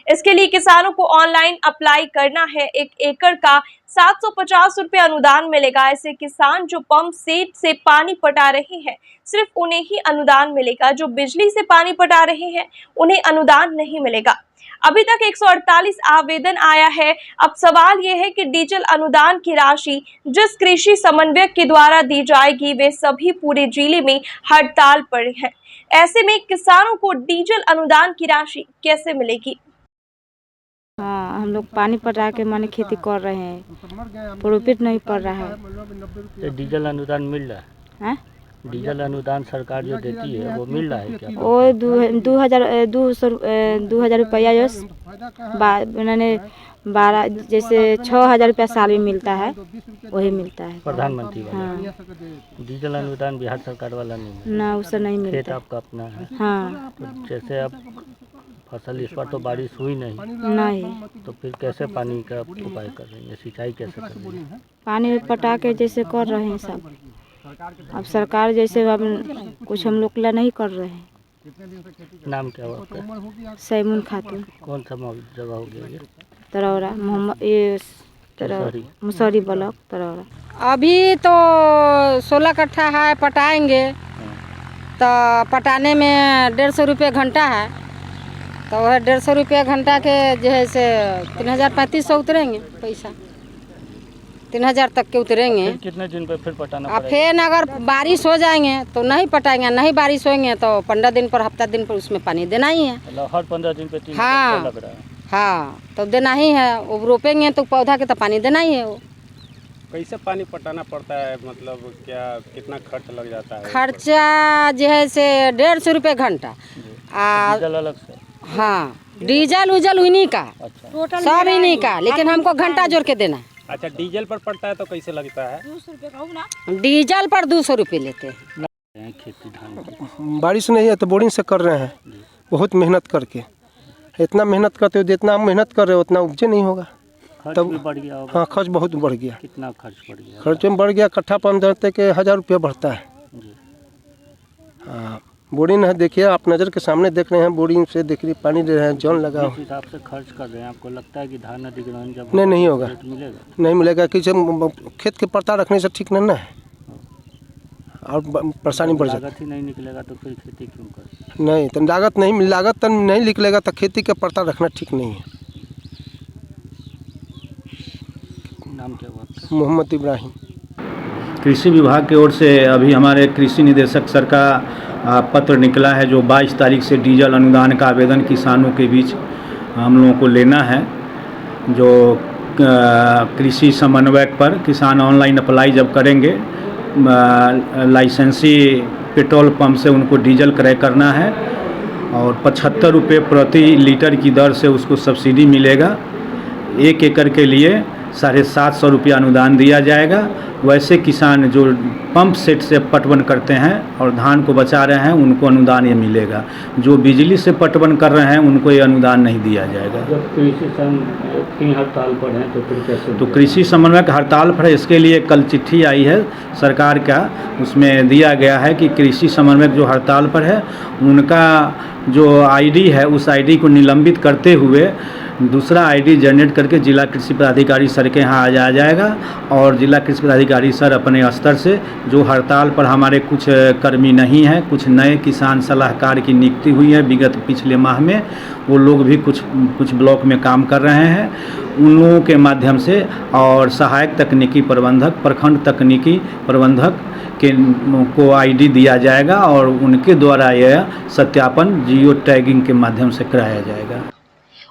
इसके लिए किसानों को ऑनलाइन अप्लाई करना है। 1 एकड़ का 750 रुपए अनुदान मिलेगा। ऐसे किसान जो पंप सेट से पानी पटा रहे हैं, सिर्फ उन्हें ही अनुदान मिलेगा। जो बिजली से पानी पटा रहे हैं, उन्हें अनुदान नहीं मिलेगा। अभी तक 148 आवेदन आया है। अब सवाल यह है कि डीजल अनुदान की राशि जिस कृषि समन्वयक के द्वारा दी जाएगी, वे सभी पूरे जिले में हड़ताल पर हैं। ऐसे में किसानों को डीजल अनुदान की राशि कैसे मिलेगी? हाँ, हम लोग पानी पटा के माने खेती कर रहे हैं, प्रॉफिट नहीं पड़ रहा है। डीजल अनुदान मिल रहा है? डीजल अनुदान सरकार जो देती है वो मिल रहा है क्या? वो 2,000 रुपया मैंने 12 जैसे 6,000 रुपया साल में मिलता है, वही मिलता है प्रधानमंत्री वाला। हाँ। डीजल अनुदान बिहार सरकार वाला नहीं है ना, उससे नहीं मिलता। खेत आपका अपना है? हाँ। तो जैसे अब फसल इस बार तो बारिश हुई नहीं, तो फिर कैसे पानी का उपाय कर रही है, सिंचाई कैसे कर रही है? पानी पटा के जैसे कर रहे हैं सब। अब सरकार जैसे अब कुछ हम लोग ला नहीं कर रहे हैं। नाम क्या हुआ आपका? सैमुन खातून। कौन सा जगह हो गया ये? तरौरा, मोहम्मद ये मुसहरी ब्लॉक तरौरा। अभी तो 16 कट्ठा है, पटाएंगे तो पटाने में 150 रुपये घंटा है, तो वह 150 रुपये घंटा के जो है से 3,000-3,500 उतरेंगे पैसा, 3,000 तक के उतरेंगे। कितने दिन पे फिर पटाना पड़ेगा? फिर अगर बारिश हो जाएंगे तो नहीं पटाएंगे, नहीं बारिश होंगे तो 15 दिन पर, हफ्ता दिन पर उसमें पानी देना ही है। हर 15 दिन पे 3 हाँ, लग रहा है। हाँ, तो देना ही है। वो रोपेंगे तो पौधा के तो पानी देना ही है। वो कैसे पानी पटाना पड़ता है, मतलब क्या कितना खर्च लग जाता है? खर्चा जो है से 150 रुपये घंटा। डीजल अलग से? हाँ, डीजल उजल उन्हीं का। अच्छा। सब इन्हीं का, लेकिन हमको घंटा जोड़ के देना। अच्छा, डीजल पर पड़ता है तो कैसे लगता है? 200 रुपये डीजल पर 200 रुपये लेते हैं। खेती धान बारिश नहीं है तो बोरिंग से कर रहे हैं, बहुत मेहनत करके। इतना मेहनत करते हो, जितना मेहनत कर रहे हो उतना उपजे नहीं होगा। तब बढ़ गया होगा। हाँ, खर्च बहुत बढ़ गया। कितना खर्च बढ़ गया? खर्च में बढ़ गया, कट्ठा पंप धरते के 1,000 रुपया बढ़ता है। हाँ, बोरिंग है, देखिए आप नज़र के सामने देख रहे हैं, बोरिंग से देख रही पानी दे रहे हैं, जौन लगा। जिस हिसाब से खर्च कर रहे हैं, आपको लगता है कि धान अधिग्रहण जब नहीं होगा? मिलेगा? नहीं मिलेगा, कि खेत के पड़ता रखने से ठीक नहीं ना है, और परेशानी बढ़ जाती है। लागत ही नहीं निकलेगा तो फिर खेती क्यों कर? नहीं, तो लागत नहीं निकलेगा तो खेती के पड़ता रखना ठीक नहीं है। नाम क्या हुआ? मोहम्मद इब्राहिम। कृषि विभाग की ओर से अभी हमारे कृषि निदेशक सर का पत्र निकला है, जो 22 तारीख से डीजल अनुदान का आवेदन किसानों के बीच हम लोगों को लेना है। जो कृषि समन्वयक पर किसान ऑनलाइन अप्लाई जब करेंगे, लाइसेंसी पेट्रोल पंप से उनको डीजल क्रय करना है और 75 रुपये प्रति लीटर की दर से उसको सब्सिडी मिलेगा। 1 एकड़ के लिए 750 रुपया अनुदान दिया जाएगा। वैसे किसान जो पंप सेट से पटवन करते हैं और धान को बचा रहे हैं उनको अनुदान ये मिलेगा। जो बिजली से पटवन कर रहे हैं उनको ये अनुदान नहीं दिया जाएगा। जब कृषि हड़ताल पर हैं तो फिर कैसे? तो कृषि समन्वयक हड़ताल पर है, इसके लिए कल चिट्ठी आई है सरकार का, उसमें दिया गया है कि कृषि समन्वयक जो हड़ताल पर है उनका जो आईडी है उस आईडी को निलंबित करते हुए दूसरा आईडी जनरेट करके जिला कृषि पदाधिकारी सर के यहाँ आ जाएगा और जिला कृषि पदाधिकारी सर अपने स्तर से जो हड़ताल पर हमारे कुछ कर्मी नहीं हैं, कुछ नए किसान सलाहकार की नियुक्ति हुई है विगत पिछले माह में, वो लोग भी कुछ ब्लॉक में काम कर रहे हैं, उन लोगों के माध्यम से और सहायक तकनीकी प्रबंधक, प्रखंड तकनीकी प्रबंधक को आईडी दिया जाएगा और उनके द्वारा यह सत्यापन जियो टैगिंग के माध्यम से कराया जाएगा।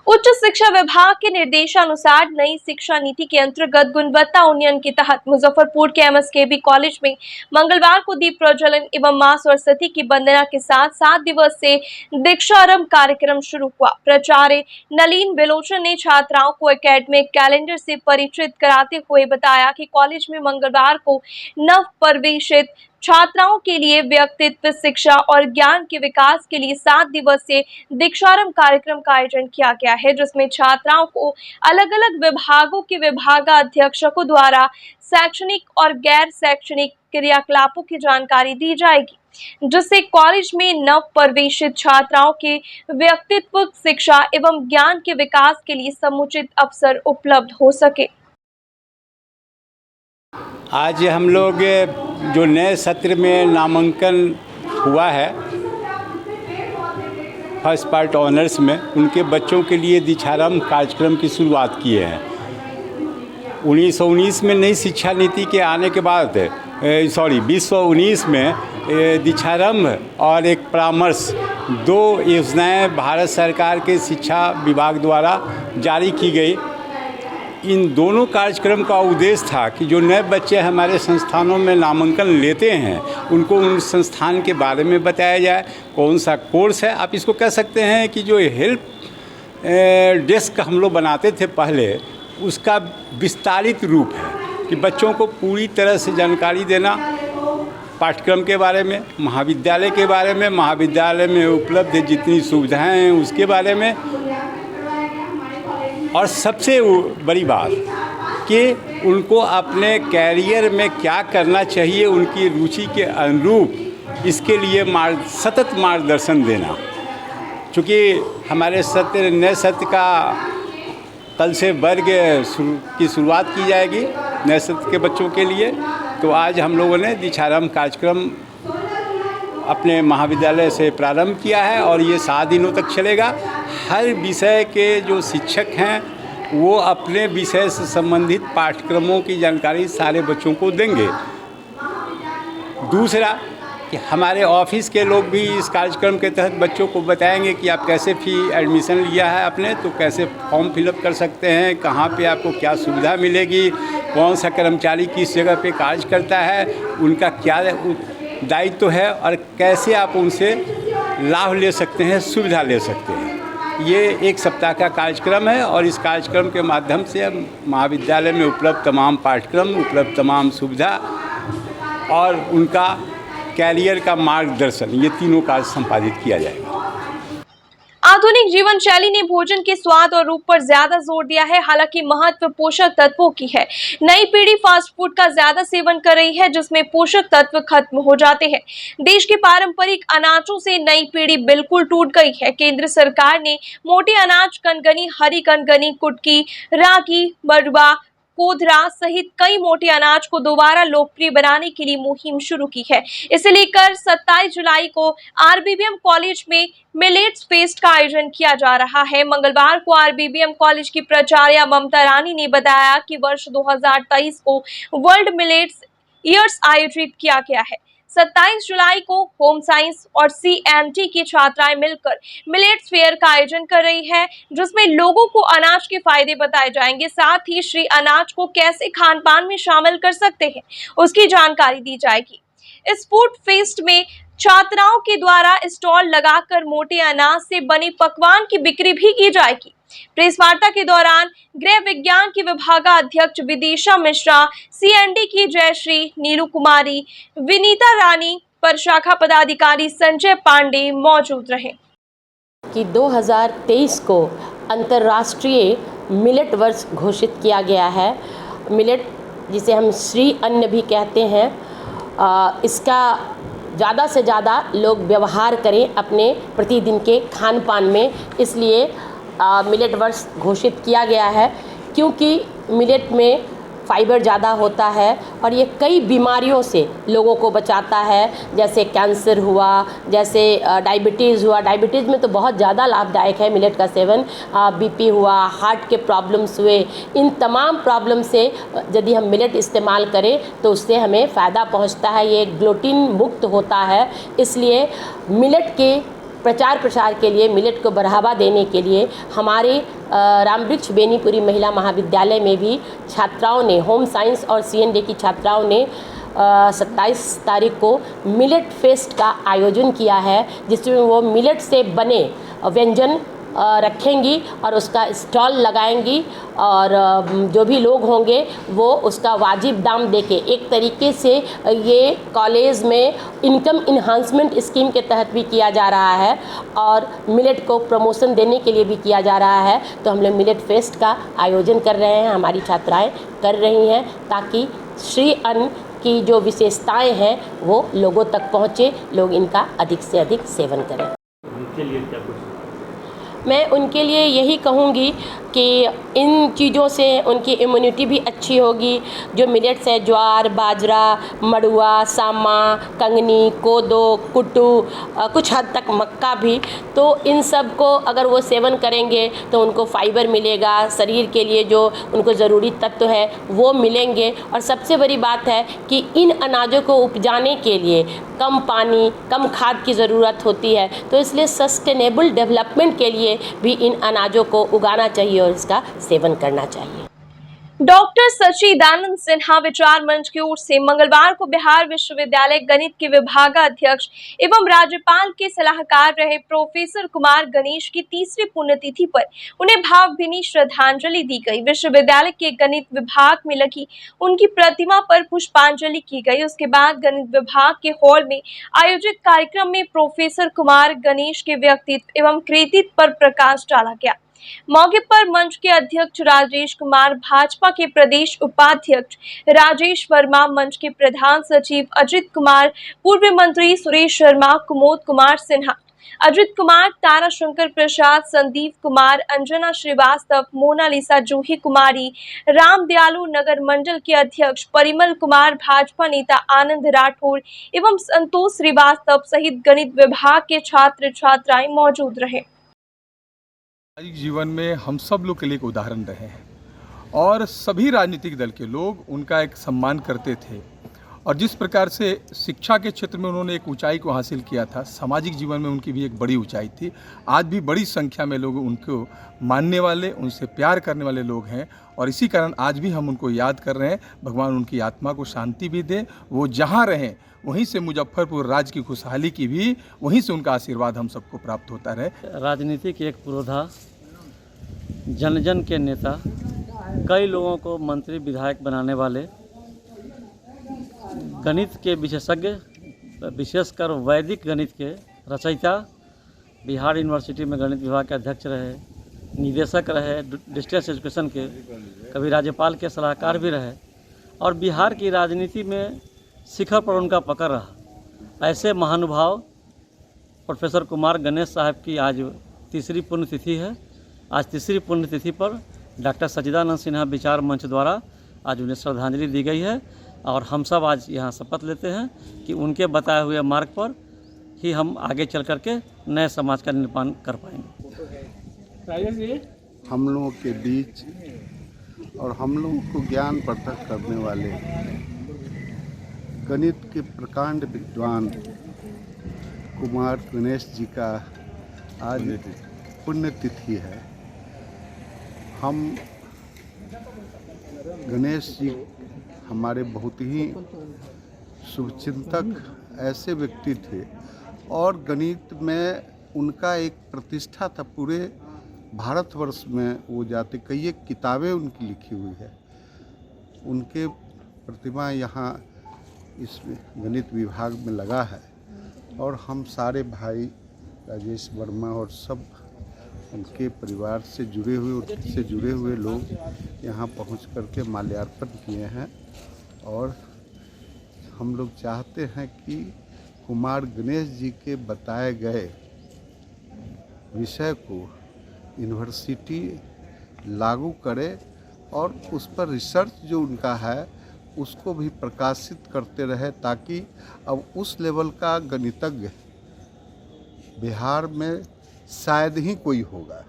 उच्च शिक्षा विभाग के निर्देशानुसार नई शिक्षा नीति के अंतर्गत गुणवत्ता उन्नयन के तहत मुजफ्फरपुर के MSKB कॉलेज में मंगलवार को दीप प्रज्वलन एवं मां सरस्वती की वंदना के साथ 7 दिवसीय दीक्षारंभ कार्यक्रम शुरू हुआ। प्राचार्य नलिन बेलोचन ने छात्राओं को एकेडमिक कैलेंडर से परिचित कराते हुए बताया कि कॉलेज में मंगलवार को नव प्रवेशित छात्राओं के लिए व्यक्तित्व शिक्षा और ज्ञान के विकास के लिए 7 दिवसीय दीक्षारंभ कार्यक्रम का आयोजन किया गया है, जिसमें छात्राओं को अलग अलग विभागों के विभागाध्यक्षकों द्वारा शैक्षणिक और गैर शैक्षणिक क्रियाकलापों की जानकारी दी जाएगी, जिससे कॉलेज में नव प्रवेशित छात्राओं के व्यक्तित्व शिक्षा एवं ज्ञान के विकास के लिए समुचित अवसर उपलब्ध हो सके। आज हम लोग जो नए सत्र में नामांकन हुआ है फर्स्ट पार्ट ऑनर्स में, उनके बच्चों के लिए दीक्षारंभ कार्यक्रम की शुरुआत किए हैं। 1919 में नई शिक्षा नीति के आने के बाद 2019 में दीक्षारंभ और एक परामर्श 2 योजनाएं भारत सरकार के शिक्षा विभाग द्वारा जारी की गई। इन दोनों कार्यक्रम का उद्देश्य था कि जो नए बच्चे हमारे संस्थानों में नामांकन लेते हैं उनको उन संस्थान के बारे में बताया जाए, कौन सा कोर्स है। आप इसको कह सकते हैं कि जो हेल्प डेस्क हम लोग बनाते थे पहले, उसका विस्तारित रूप है कि बच्चों को पूरी तरह से जानकारी देना पाठ्यक्रम के बारे में, महाविद्यालय के बारे में, महाविद्यालय में उपलब्ध जितनी सुविधाएं हैं उसके बारे में, और सबसे बड़ी बात कि उनको अपने कैरियर में क्या करना चाहिए उनकी रुचि के अनुरूप, इसके लिए सतत मार्गदर्शन देना। चूँकि हमारे नए सत्र का कल से वर्ग की शुरुआत की जाएगी नए सत्र के बच्चों के लिए, तो आज हम लोगों ने दीक्षारंभ कार्यक्रम अपने महाविद्यालय से प्रारंभ किया है और ये 7 दिनों तक चलेगा। हर विषय के जो शिक्षक हैं वो अपने विषय से संबंधित पाठ्यक्रमों की जानकारी सारे बच्चों को देंगे। दूसरा कि हमारे ऑफिस के लोग भी इस कार्यक्रम के तहत बच्चों को बताएंगे कि आप कैसे एडमिशन लिया है आपने तो कैसे फॉर्म फिलअप कर सकते हैं, कहाँ पे आपको क्या सुविधा मिलेगी, कौन सा कर्मचारी किस जगह पे कार्य करता है, उनका क्या दायित्व है और कैसे आप उनसे लाभ ले सकते हैं, सुविधा ले सकते हैं। ये 1 सप्ताह का कार्यक्रम है और इस कार्यक्रम के माध्यम से महाविद्यालय में उपलब्ध तमाम पाठ्यक्रम, उपलब्ध तमाम सुविधा और उनका कैरियर का मार्गदर्शन, ये तीनों कार्य संपादित किया जाएगा। आधुनिक जीवन शैली ने भोजन के स्वाद और रूप पर ज्यादा जोर दिया है, हालांकि महत्व पोषक तत्वों की है। नई पीढ़ी फास्ट फूड का ज्यादा सेवन कर रही है, जिसमें पोषक तत्व खत्म हो जाते हैं। देश के पारंपरिक अनाजों से नई पीढ़ी बिल्कुल टूट गई है। केंद्र सरकार ने मोटे अनाज कनगनी, हरी कनगनी, कुटकी, रागी, बरुआ, कोधरा सहित कई मोटे अनाज को दोबारा लोकप्रिय बनाने के लिए मुहिम शुरू की है। इसे लेकर 27 जुलाई को RBBM कॉलेज में मिलेट्स फेस्ट का आयोजन किया जा रहा है। मंगलवार को RBBM कॉलेज की प्राचार्य ममता रानी ने बताया कि वर्ष 2023 को वर्ल्ड मिलेट्स ईयर्स आयोजित किया गया है। 27 जुलाई को होम साइंस और CMT की छात्राएं मिलकर मिलेट्स फेयर का आयोजन कर रही है, जिसमें लोगों को अनाज के फायदे बताए जाएंगे। साथ ही श्री अनाज को कैसे खान पान में शामिल कर सकते हैं उसकी जानकारी दी जाएगी। इस फूड फेस्ट में छात्राओं के द्वारा स्टॉल लगाकर मोटे अनाज से बने पकवान की बिक्री भी की जाएगी। प्रेस वार्ता के दौरान गृह विज्ञान की विभागाध्यक्ष विदिशा मिश्रा, CND की जयश्री, नीलू कुमारी, विनीता रानी, पर शाखा पदाधिकारी संजय पांडे मौजूद रहे। कि 2023 को अंतर्राष्ट्रीय मिलेट वर्ष घोषित किया गया है। मिलेट जिसे हम श्री अन्न भी कहते हैं, इसका ज़्यादा से ज़्यादा लोग व्यवहार करें अपने प्रतिदिन के खान पान में, इसलिए मिलेट वर्ष घोषित किया गया है। क्योंकि मिलेट में फाइबर ज़्यादा होता है और ये कई बीमारियों से लोगों को बचाता है, जैसे कैंसर हुआ, जैसे डायबिटीज़ हुआ। डायबिटीज़ में तो बहुत ज़्यादा लाभदायक है मिलेट का सेवन। BP हुआ, हार्ट के प्रॉब्लम्स हुए, इन तमाम प्रॉब्लम से यदि हम मिलेट इस्तेमाल करें तो उससे हमें फ़ायदा पहुंचता है। ये ग्लूटीन मुक्त होता है, इसलिए मिलेट के प्रचार प्रसार के लिए, मिलेट को बढ़ावा देने के लिए हमारे रामवृक्ष बेनीपुरी महिला महाविद्यालय में भी छात्राओं ने, होम साइंस और CND की छात्राओं ने 27 तारीख को मिलेट फेस्ट का आयोजन किया है, जिसमें वो मिलेट से बने व्यंजन रखेंगी और उसका स्टॉल लगाएंगी और जो भी लोग होंगे वो उसका वाजिब दाम देके, एक तरीके से ये कॉलेज में इनकम इन्हांसमेंट स्कीम के तहत भी किया जा रहा है और मिलेट को प्रमोशन देने के लिए भी किया जा रहा है। तो हम लोग मिलेट फेस्ट का आयोजन कर रहे हैं, हमारी छात्राएं कर रही हैं, ताकि श्री अन्न की जो विशेषताएं हैं वो लोगों तक पहुँचे, लोग इनका अधिक से अधिक सेवन करें। उनके लिए क्या कुछ? मैं उनके लिए यही कहूँगी कि इन चीज़ों से उनकी इम्यूनिटी भी अच्छी होगी। जो मिलेट्स है, ज्वार, बाजरा, मड़ुआ, सामा, कंगनी, कोदो, कुट्टू, कुछ हद तक मक्का भी, तो इन सब को अगर वो सेवन करेंगे तो उनको फाइबर मिलेगा, शरीर के लिए जो उनको ज़रूरी तत्व है वो मिलेंगे। और सबसे बड़ी बात है कि इन अनाजों को उपजाने के लिए कम पानी, कम खाद की ज़रूरत होती है, तो इसलिए सस्टेनेबल डेवलपमेंट के लिए भी इन अनाजों को उगाना चाहिए और इसका सेवन करना चाहिए। डॉक्टर सच्चिदानंद सिन्हा विचार मंच की ओर से मंगलवार को बिहार विश्वविद्यालय गणित के विभागाध्यक्ष एवं राज्यपाल के सलाहकार रहे प्रोफेसर कुमार गणेश की 3री पुण्यतिथि पर उन्हें भावभीनी श्रद्धांजलि दी गई। विश्वविद्यालय के गणित विभाग में लगी उनकी प्रतिमा पर पुष्पांजलि की गई। उसके बाद गणित विभाग के हॉल में आयोजित कार्यक्रम में प्रोफेसर कुमार गणेश के व्यक्तित्व एवं कृतित्व पर प्रकाश डाला गया। मौके पर मंच के अध्यक्ष राजेश कुमार, भाजपा के प्रदेश उपाध्यक्ष राजेश वर्मा, मंच के प्रधान सचिव अजित कुमार, पूर्व मंत्री सुरेश शर्मा, कुमोद कुमार सिन्हा, अजित कुमार, तारा शंकर प्रसाद, संदीप कुमार, अंजना श्रीवास्तव, मोनालिसा जूही कुमारी, राम दयालु नगर मंडल के अध्यक्ष परिमल कुमार, भाजपा नेता आनंद राठौर एवं संतोष श्रीवास्तव सहित गणित विभाग के छात्र छात्राएं मौजूद रहे। जीवन में हम सब लोग के लिए एक उदाहरण रहे हैं और सभी राजनीतिक दल के लोग उनका एक सम्मान करते थे और जिस प्रकार से शिक्षा के क्षेत्र में उन्होंने एक ऊंचाई को हासिल किया था, सामाजिक जीवन में उनकी भी एक बड़ी ऊंचाई थी। आज भी बड़ी संख्या में लोग उनको मानने वाले, उनसे प्यार करने वाले लोग हैं और इसी कारण आज भी हम उनको याद कर रहे हैं। भगवान उनकी आत्मा को शांति भी दे, वो जहाँ रहें वहीं से मुजफ्फरपुर राज्य की खुशहाली की भी वहीं से उनका आशीर्वाद हम सबको प्राप्त होता रहे। राजनीति के एक पुरोधा, जन जन के नेता, कई लोगों को मंत्री विधायक बनाने वाले, गणित के विशेषज्ञ, विशेषकर वैदिक गणित के रचयिता, बिहार यूनिवर्सिटी में गणित विभाग के अध्यक्ष रहे, निदेशक रहे, डिस्टेंस एजुकेशन के, कभी राज्यपाल के सलाहकार भी रहे और बिहार की राजनीति में शिखर पर उनका पकड़ रहा। ऐसे महानुभाव प्रोफेसर कुमार गणेश साहब की आज 3री पुण्यतिथि है। आज 3री पुण्यतिथि पर डॉक्टर सच्चिदानंद सिन्हा विचार मंच द्वारा आज उन्हें श्रद्धांजलि दी गई है और हम सब आज यहाँ शपथ लेते हैं कि उनके बताए हुए मार्ग पर ही हम आगे चल करके नए समाज का निर्माण कर पाएंगे। हम लोगों के बीच और हम लोगों को ज्ञान प्रदान करने वाले गणित के प्रकांड विद्वान कुमार गणेश जी का आज पुण्यतिथि है। हम गणेश जी हमारे बहुत ही शुभचिंतक ऐसे व्यक्ति थे और गणित में उनका एक प्रतिष्ठा था पूरे भारतवर्ष में। वो जाते कई एक किताबें उनकी लिखी हुई है। उनके प्रतिमा यहाँ इस गणित विभाग में लगा है और हम सारे भाई राजेश वर्मा और सब उनके परिवार से जुड़े हुए लोग यहाँ पहुँच करके माल्यार्पण किए हैं। और हम लोग चाहते हैं कि कुमार गणेश जी के बताए गए विषय को यूनिवर्सिटी लागू करे और उस पर रिसर्च जो उनका है उसको भी प्रकाशित करते रहे, ताकि अब उस लेवल का गणितज्ञ बिहार में शायद ही कोई होगा।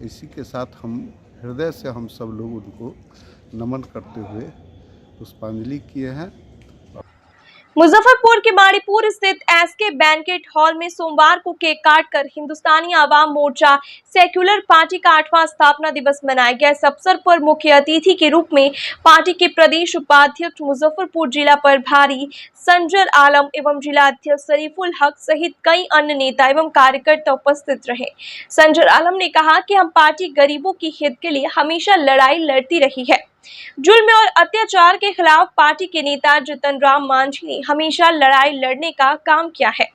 इसी के साथ हम हृदय से हम सब लोग उनको नमन करते हुए पुष्पांजलि किए हैं। मुजफ्फरपुर के बाड़ीपुर स्थित एसके बैंकेट हॉल में सोमवार को केक काटकर हिंदुस्तानी आवाम मोर्चा सेक्युलर पार्टी का 8वां स्थापना दिवस मनाया गया। इस अवसर पर मुख्य अतिथि के रूप में पार्टी के प्रदेश उपाध्यक्ष मुजफ्फरपुर जिला प्रभारी संजर आलम एवं जिला अध्यक्ष शरीफुल हक सहित कई अन्य नेता एवं कार्यकर्ता उपस्थित रहे। संजर आलम ने कहा कि हम पार्टी गरीबों की हित के लिए हमेशा लड़ाई लड़ती रही है। जुल्म और अत्याचार के खिलाफ पार्टी के नेता जितन राम मांझी ने हमेशा लड़ाई लड़ने का काम किया है।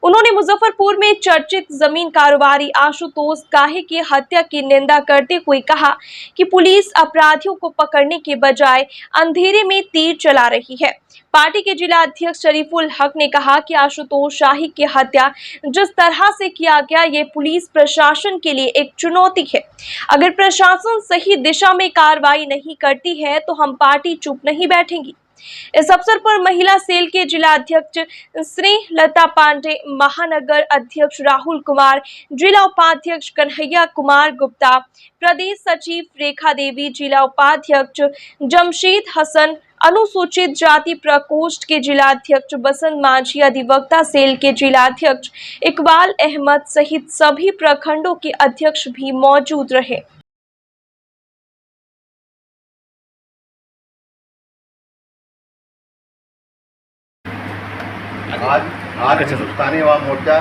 उन्होंने मुजफ्फरपुर में चर्चित जमीन कारोबारी आशुतोष काहे की हत्या की निंदा करते हुए कहा कि पुलिस अपराधियों को पकड़ने के बजाय अंधेरे में तीर चला रही है। पार्टी के जिला अध्यक्ष शरीफुल हक ने कहा कि आशुतोष शाही की हत्या जिस तरह से किया गया ये पुलिस प्रशासन के लिए एक चुनौती है। अगर प्रशासन सही दिशा में कार्रवाई नहीं करती है तो हम पार्टी चुप नहीं बैठेंगी। इस अवसर पर महिला सेल के जिला अध्यक्ष श्री लता पांडे, महानगर अध्यक्ष राहुल कुमार, जिला उपाध्यक्ष कन्हैया कुमार गुप्ता, प्रदेश सचिव रेखा देवी, जिला उपाध्यक्ष जमशेद हसन, अनुसूचित जाति प्रकोष्ठ के जिला अध्यक्ष बसंत मांझी, अधिवक्ता सेल के जिला अध्यक्ष इकबाल अहमद सहित सभी प्रखंडों के अध्यक्ष भी मौजूद रहे। आज हिंदुस्तानी अवाम मोर्चा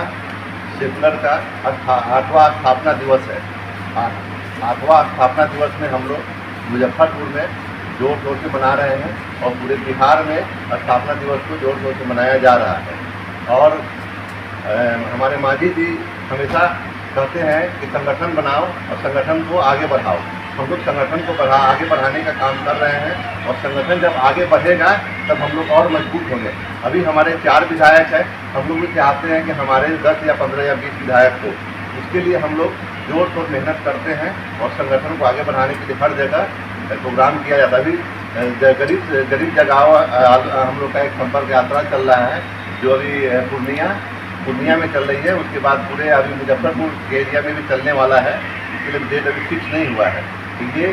सेकुलर का 8वां स्थापना दिवस है। 8वां स्थापना दिवस में हम लोग मुजफ्फरपुर में जोर शोर से मना रहे हैं और पूरे बिहार में स्थापना दिवस को जोर शोर से मनाया जा रहा है। और हमारे मांझी जी हमेशा कहते हैं कि संगठन बनाओ और संगठन को आगे बढ़ाओ। हम लोग संगठन को आगे बढ़ाने का काम कर रहे हैं और संगठन जब आगे बढ़ेगा तब हम लोग और मजबूत होंगे। अभी हमारे 4 विधायक हैं, हम लोग भी चाहते हैं कि हमारे 10 या 15 या 20 विधायक हो। इसके लिए हम लोग जोर शोर मेहनत करते हैं और संगठन को आगे बढ़ाने के लिए हर जगह प्रोग्राम किया जाता है। अभी गरीब जगाओ हम लोग का एक संपर्क यात्रा चल रहा है जो अभी पूर्णिया में चल रही है। उसके बाद पूरे अभी मुजफ्फरपुर के एरिया में भी चलने वाला है। इसके लिए डेट अभी फिक्स नहीं हुआ है। तो ये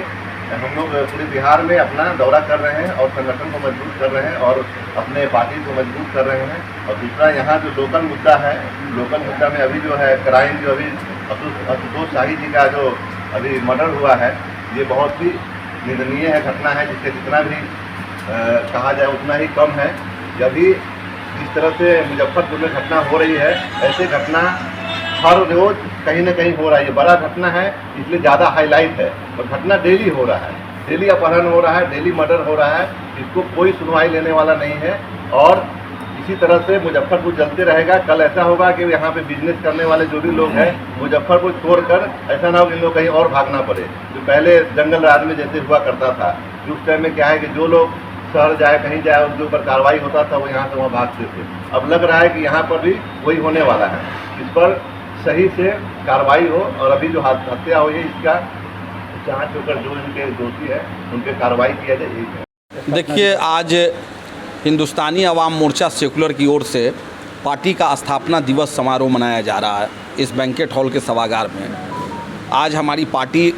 हम लोग पूरे बिहार में अपना दौरा कर रहे हैं और संगठन को मजबूत कर रहे हैं और अपने पार्टी को मजबूत कर रहे हैं। और दूसरा यहाँ जो लोकल मुद्दा है, लोकल मुद्दा में अभी जो है क्राइम जो अभी आशुतोष शाही जी का जो अभी मर्डर हुआ है, ये बहुत ही निंदनीय है घटना है, जिससे जितना भी कहा जाए उतना ही कम है। अभी जिस तरह से मुजफ्फरपुर में घटना हो रही है, ऐसे घटना हर रोज कहीं ना कहीं हो रहा है। ये बड़ा घटना है इसलिए ज़्यादा हाईलाइट है और घटना डेली हो रहा है, डेली अपहरण हो रहा है, डेली मर्डर हो रहा है। इसको कोई सुनवाई लेने वाला नहीं है और इसी तरह से मुजफ्फरपुर चलते रहेगा। कल ऐसा होगा कि यहाँ पे बिजनेस करने वाले जो भी लोग हैं मुजफ्फरपुर छोड़कर ऐसा ना हो कि इन लोग कहीं और भागना पड़े, जो पहले जंगल राज में जैसे हुआ करता था। उस टाइम में क्या है कि जो लोग शहर जाए कहीं जाए उनके ऊपर कार्रवाई होता था, वो यहाँ से वहाँ भागते थे। अब लग रहा है कि यहाँ पर भी वही होने वाला है। इस पर सही से कार्रवाई हो और अभी जो हत्या हुई है इसका जांच होकर जो इनके दोषी है उनके कार्रवाई किया जाए। देखिए, आज हिंदुस्तानी अवाम मोर्चा सेकुलर की ओर से पार्टी का स्थापना दिवस समारोह मनाया जा रहा है इस बैंकेट हॉल के सभागार में। आज हमारी पार्टी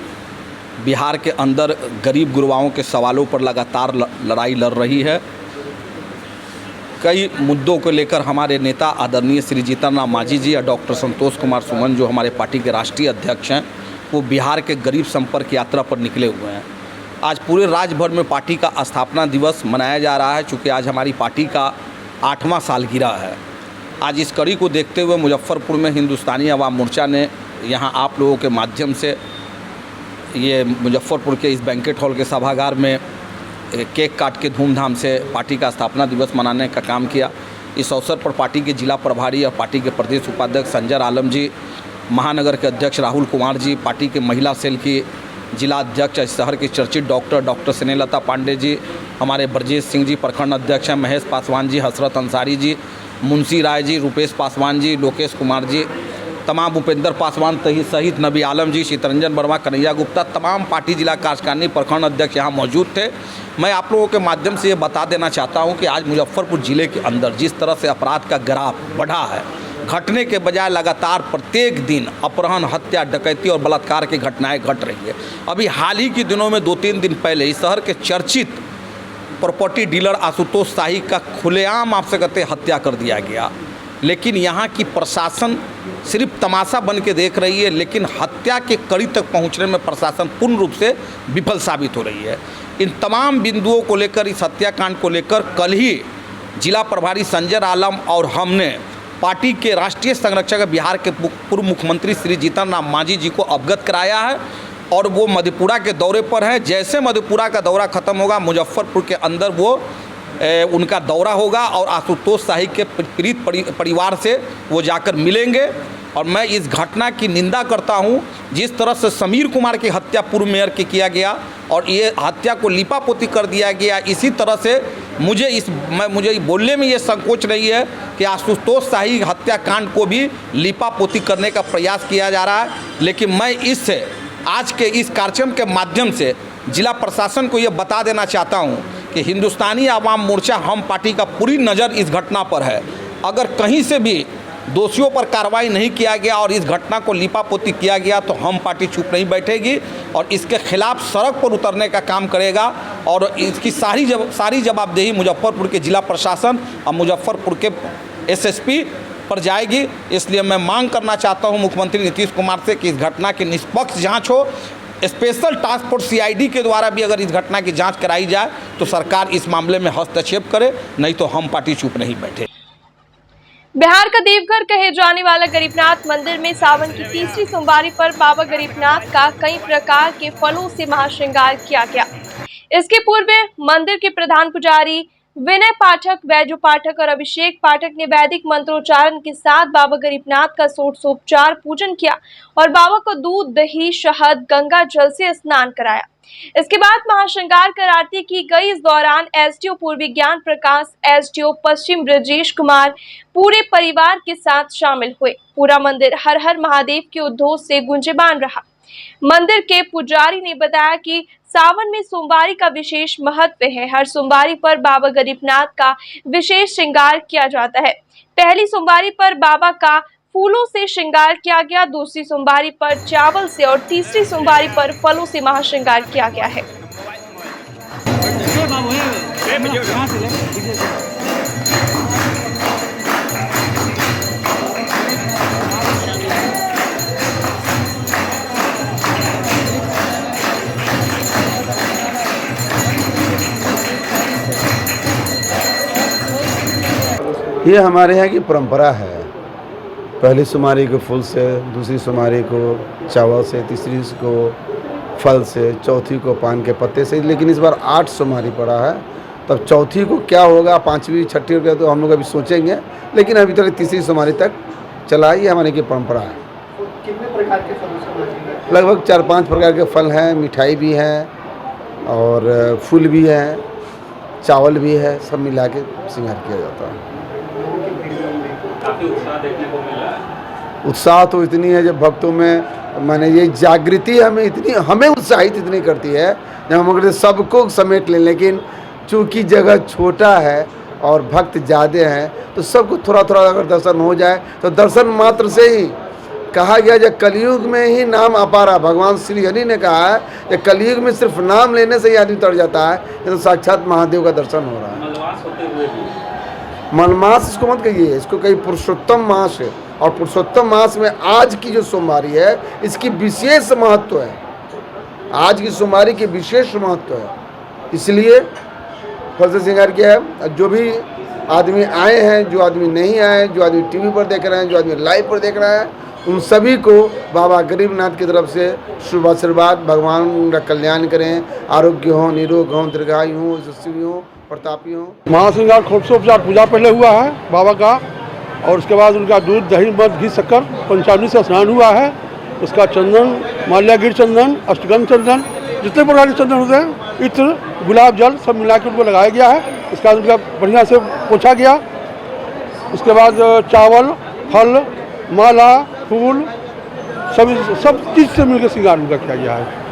बिहार के अंदर गरीब गुरबाओं के सवालों पर लगातार लड़ाई लड़ रही है कई मुद्दों को लेकर हमारे नेता आदरणीय श्री जीतन राम मांझी जी और डॉक्टर संतोष कुमार सुमन जो हमारे पार्टी के राष्ट्रीय अध्यक्ष हैं, वो बिहार के गरीब संपर्क यात्रा पर निकले हुए हैं। आज पूरे राज्य भर में पार्टी का स्थापना दिवस मनाया जा रहा है, चूँकि आज हमारी पार्टी का 8वां सालगिरह है। आज इस कड़ी को देखते हुए मुजफ्फरपुर में हिंदुस्तानी अवाम मोर्चा ने यहाँ आप लोगों के माध्यम से ये मुजफ्फरपुर के इस बैंकेट हॉल के सभागार में केक काट के धूमधाम से पार्टी का स्थापना दिवस मनाने का काम किया। इस अवसर पर पार्टी के जिला प्रभारी और पार्टी के प्रदेश उपाध्यक्ष संजय आलम जी, महानगर के अध्यक्ष राहुल कुमार जी, पार्टी के महिला सेल की जिला अध्यक्ष शहर के चर्चित डॉक्टर स्नेहलता पांडे जी, हमारे ब्रजेश सिंह जी प्रखंड अध्यक्ष हैं, महेश पासवान जी, हसरत अंसारी जी, मुंशी राय जी, रुपेश पासवान जी, लोकेश कुमार जी, तमाम भूपेंद्र पासवान सहित नबी आलम जी, शीतरंजन वर्मा, कन्हैया गुप्ता, तमाम पार्टी जिला कार्यकारिणी प्रखंड अध्यक्ष यहाँ मौजूद थे। मैं आप लोगों के माध्यम से ये बता देना चाहता हूँ कि आज मुजफ्फरपुर ज़िले के अंदर जिस तरह से अपराध का ग्राफ बढ़ा है, घटने के बजाय लगातार प्रत्येक दिन अपहरण, हत्या, डकैती और बलात्कार की घटनाएं घट रही है। अभी हाल ही के दिनों में 2-3 दिन पहले इस शहर के चर्चित प्रॉपर्टी डीलर आशुतोष शाही का खुलेआम आपसे कहते हत्या कर दिया गया। लेकिन यहाँ की प्रशासन सिर्फ तमाशा बन के देख रही है, लेकिन हत्या के कड़ी तक पहुँचने में प्रशासन पूर्ण रूप से विफल साबित हो रही है। इन तमाम बिंदुओं को लेकर, इस हत्याकांड को लेकर कल ही जिला प्रभारी संजय आलम और हमने पार्टी के राष्ट्रीय संरक्षक बिहार के पूर्व मुख्यमंत्री श्री जीतन राम मांझी जी को अवगत कराया है और वो मधेपुरा के दौरे पर है। जैसे मधेपुरा का दौरा ख़त्म होगा, मुजफ्फरपुर के अंदर वो उनका दौरा होगा और आशुतोष शाही के पीड़ित परिवार से वो जाकर मिलेंगे। और मैं इस घटना की निंदा करता हूं, जिस तरह से समीर कुमार की हत्या पूर्व मेयर की किया गया और ये हत्या को लिपापोती कर दिया गया, इसी तरह से मुझे बोलने में ये संकोच नहीं है कि आशुतोष शाही हत्याकांड को भी लिपापोती करने का प्रयास किया जा रहा है। लेकिन मैं इससे आज के इस कार्यक्रम के माध्यम से जिला प्रशासन को ये बता देना चाहता हूँ कि हिंदुस्तानी आवाम मोर्चा हम पार्टी का पूरी नज़र इस घटना पर है। अगर कहीं से भी दोषियों पर कार्रवाई नहीं किया गया और इस घटना को लिपापोती किया गया तो हम पार्टी चुप नहीं बैठेगी और इसके खिलाफ सड़क पर उतरने का काम करेगा और इसकी सारी जवाबदेही मुजफ्फरपुर के जिला प्रशासन और मुजफ्फरपुर के एसएसपी पर जाएगी। इसलिए मैं मांग करना चाहता हूं मुख्यमंत्री नीतीश कुमार से कि इस घटना की निष्पक्ष जांच हो। स्पेशल टास्क फोर्स सीआईडी के द्वारा भी अगर इस घटना की जांच कराई जाए तो सरकार इस मामले में हस्तक्षेप करे, नहीं तो हम पार्टी चुप नहीं बैठे। बिहार का देवघर कहे जाने वाला गरीबनाथ मंदिर में सावन की तीसरी सोमवारी पर बाबा गरीबनाथ का कई प्रकार के फलों से महाश्रृंगार किया गया। इसके पूर्व मंदिर के प्रधान पुजारी विनय पाठक, बैजू पाठक और अभिषेक पाठक ने वैदिक मंत्रोच्चारण के साथ बाबा गरीबनाथ का षोडशोपचार पूजन किया और बाबा को दूध, दही, शहद, गंगा जल से स्नान कराया। इसके बाद महाश्रृंगार कर आरती की गई। इस दौरान एसडीओ पूर्वी ज्ञान प्रकाश, एसडीओ पश्चिम ब्रजेश कुमार पूरे परिवार के साथ शामिल हुए। पूरा मंदिर हर हर महादेव के उद्घोष से गुंजेबान रहा। मंदिर के पुजारी ने बताया कि सावन में सोमवारी का विशेष महत्व है। हर सोमवारी पर बाबा गरीबनाथ का विशेष श्रृंगार किया जाता है। पहली सोमवारी पर बाबा का फूलों से श्रृंगार किया गया, दूसरी सोमवारी पर चावल से और तीसरी सोमवारी पर फलों से महाश्रृंगार किया गया है। ये हमारे यहाँ की परंपरा है। पहली सोमवारी को फूल से, दूसरी सोमवारी को चावल से, तीसरी को फल से, चौथी को पान के पत्ते से। लेकिन इस बार 8 सोमवारी पड़ा है, तब चौथी को क्या होगा, 5वीं, 6ठी होगा तो हम लोग अभी सोचेंगे। लेकिन अभी तक तीसरी सोमवारी तक चला, ये हमारे की परंपरा है। कितने प्रकार के फल? लगभग 4-5 प्रकार के फल हैं, मिठाई भी है और फूल भी है, चावल भी है, सब मिला के श्रृंगार किया जाता है। काफी उत्साह देखने को मिल रहा है। उत्साह तो इतनी है जब भक्तों में माने ये जागृति हमें उत्साहित इतनी करती है जब हम अगर सबको समेट लें। लेकिन चूँकि जगह छोटा है और भक्त ज़्यादा हैं तो सबको थोड़ा थोड़ा अगर दर्शन हो जाए तो दर्शन मात्र से ही कहा गया जब कलयुग में ही नाम अपारा। भगवान श्री हरि ने कहा है कि कलयुग में सिर्फ नाम लेने से ही आदमी तर जाता है, तो साक्षात महादेव का दर्शन हो रहा है। मनमास इसको मत कहिए, इसको कहिए पुरुषोत्तम मास है। और पुरुषोत्तम मास में आज की जो सोमवारी है इसकी विशेष महत्व है, आज की सोमवारी की विशेष महत्व है। इसलिए फल से श्रृंगार किया है। जो भी आदमी आए हैं, जो आदमी नहीं आए, जो आदमी टीवी पर देख रहे हैं, जो आदमी लाइव पर देख रहे हैं, उन सभी को बाबा गरीबनाथ की तरफ से शुभ आशीर्वाद, भगवान उनका कल्याण करें, आरोग्य हो, निरोग हो, दीर्घायु हो, यशस्वी हो, प्रतापी हो। महाश्रृंगार षोडशोपचार पूजा पहले हुआ है बाबा का, और उसके बाद उनका दूध दही मध घी शक्कर पंचामृत से स्नान हुआ है। उसका चंदन, माल्यागिर चंदन, अष्टगंध चंदन, जितने प्रकार के चंदन होते हैं, इत्र, गुलाब जल सब मिला के उनको लगाया गया है। इसके बाद उनका बढ़िया से पोछा गया। उसके बाद चावल, फल, माला, फूल सब चीज़ से मिलकर श्रृंगार उनका किया गया है।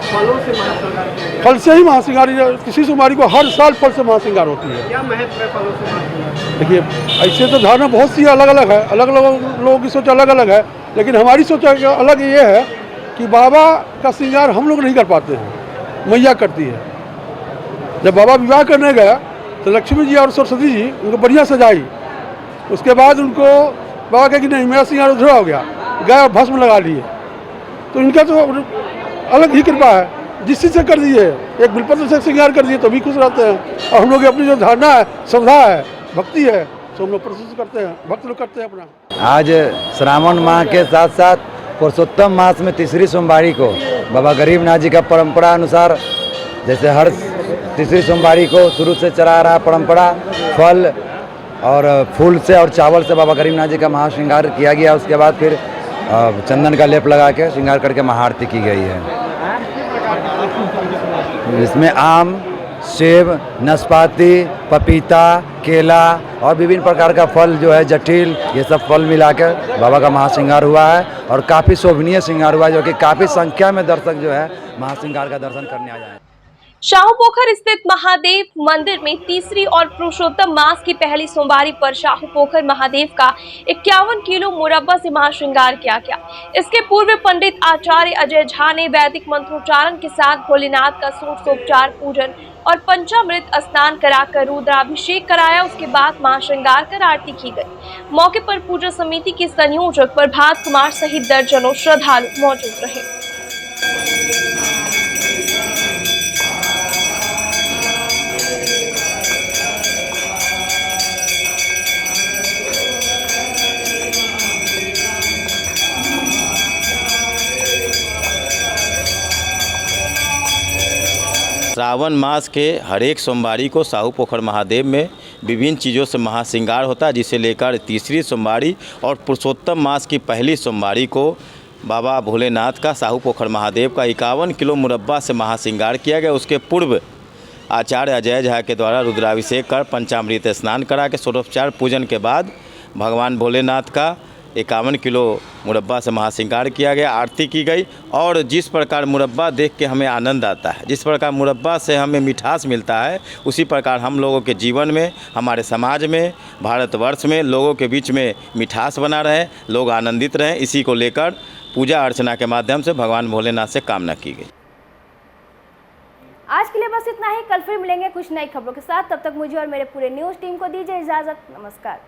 फलों से महाश्रृंगार, फल से ही महाश्रृंगार, किसी सोमवारी को हर साल फल से महाश्रृंगार होती है। क्या महत्व है फलों से महाश्रृंगार? देखिए, ऐसे तो धारणा बहुत सी अलग अलग है, अलग अलग लोगों की सोच अलग अलग है, लेकिन हमारी सोच अलग ये है कि बाबा का श्रृंगार हम लोग नहीं कर पाते हैं, मैया करती है। जब बाबा विवाह करने गया तो लक्ष्मी जी और सरस्वती जी उनको बढ़िया सजाई। उसके बाद उनको बाबा कहे कि नहीं, मेरा श्रृंगार अधूरा हो गया, गए और भस्म लगा लिए। तो इनका तो अलग ही कृपा है, जिस चीज़ से कर दिए, एक बिलपत्र से श्रृंगार कर दिए तो भी खुश रहते हैं। और हम लोग की अपनी जो धारणा है, श्रद्धा है, भक्ति है, तो हम लोग प्रस्तुत करते हैं, भक्त लोग करते हैं अपना। आज श्रावण माह के साथ साथ पुरुषोत्तम मास में तीसरी सोमवारी को बाबा गरीबनाथ जी का परंपरा अनुसार, जैसे हर तीसरी सोमवारी को शुरू से चला रहा परंपरा, फल और फूल से और चावल से बाबा गरीबनाथ जी का महाश्रृंगार किया गया। उसके बाद फिर चंदन का लेप लगा के श्रृंगार करके महाआरती की गई है। इसमें आम, सेब, नाशपाती, पपीता, केला और विभिन्न प्रकार का फल जो है, जटिल, ये सब फल मिलाकर बाबा का महाश्रृंगार हुआ है। और काफ़ी शोभनीय श्रृंगार हुआ है, जो कि काफ़ी संख्या में दर्शक जो है महाश्रृंगार का दर्शन करने आ जाए। शाहूपोखर स्थित महादेव मंदिर में तीसरी और पुरुषोत्तम मास की पहली सोमवारी पर शाहूपोखर महादेव का 51 किलो मुरब्बा से महाश्रृंगार किया गया। इसके पूर्व पंडित आचार्य अजय झा ने वैदिक मंत्रोच्चारण के साथ भोलेनाथ का षोडशोपचार पूजन और पंचामृत स्नान कराकर रुद्राभिषेक कराया। उसके बाद महाश्रृंगार कर आरती की गई। मौके पर पूजा समिति के संयोजक प्रभात कुमार सहित दर्जनों श्रद्धालु मौजूद रहे। श्रावण मास के हर एक सोमवारी को शाहूपोखर महादेव में विभिन्न चीज़ों से महाश्रृंगार होता है, जिसे लेकर तीसरी सोमवारी और पुरुषोत्तम मास की पहली सोमवारी को बाबा भोलेनाथ का शाहूपोखर महादेव का 51 किलो मुरब्बा से महाश्रृंगार किया गया। उसके पूर्व आचार्य अजय झा के द्वारा रुद्राभिषेक कर पंचामृत स्नान करा के षोडशोपचार पूजन के बाद भगवान भोलेनाथ का 51 किलो मुरब्बा से महाश्रृंगार किया गया, आरती की गई। और जिस प्रकार मुरब्बा देख के हमें आनंद आता है, जिस प्रकार मुरब्बा से हमें मिठास मिलता है, उसी प्रकार हम लोगों के जीवन में, हमारे समाज में, भारतवर्ष में लोगों के बीच में मिठास बना रहे, लोग आनंदित रहें, इसी को लेकर पूजा अर्चना के माध्यम से भगवान भोलेनाथ से कामना की गई। आज के लिए बस इतना ही। कल फिर मिलेंगे कुछ नई खबरों के साथ। तब तक मुझे और मेरे पूरे न्यूज़ टीम को दीजिए इजाज़त। नमस्कार।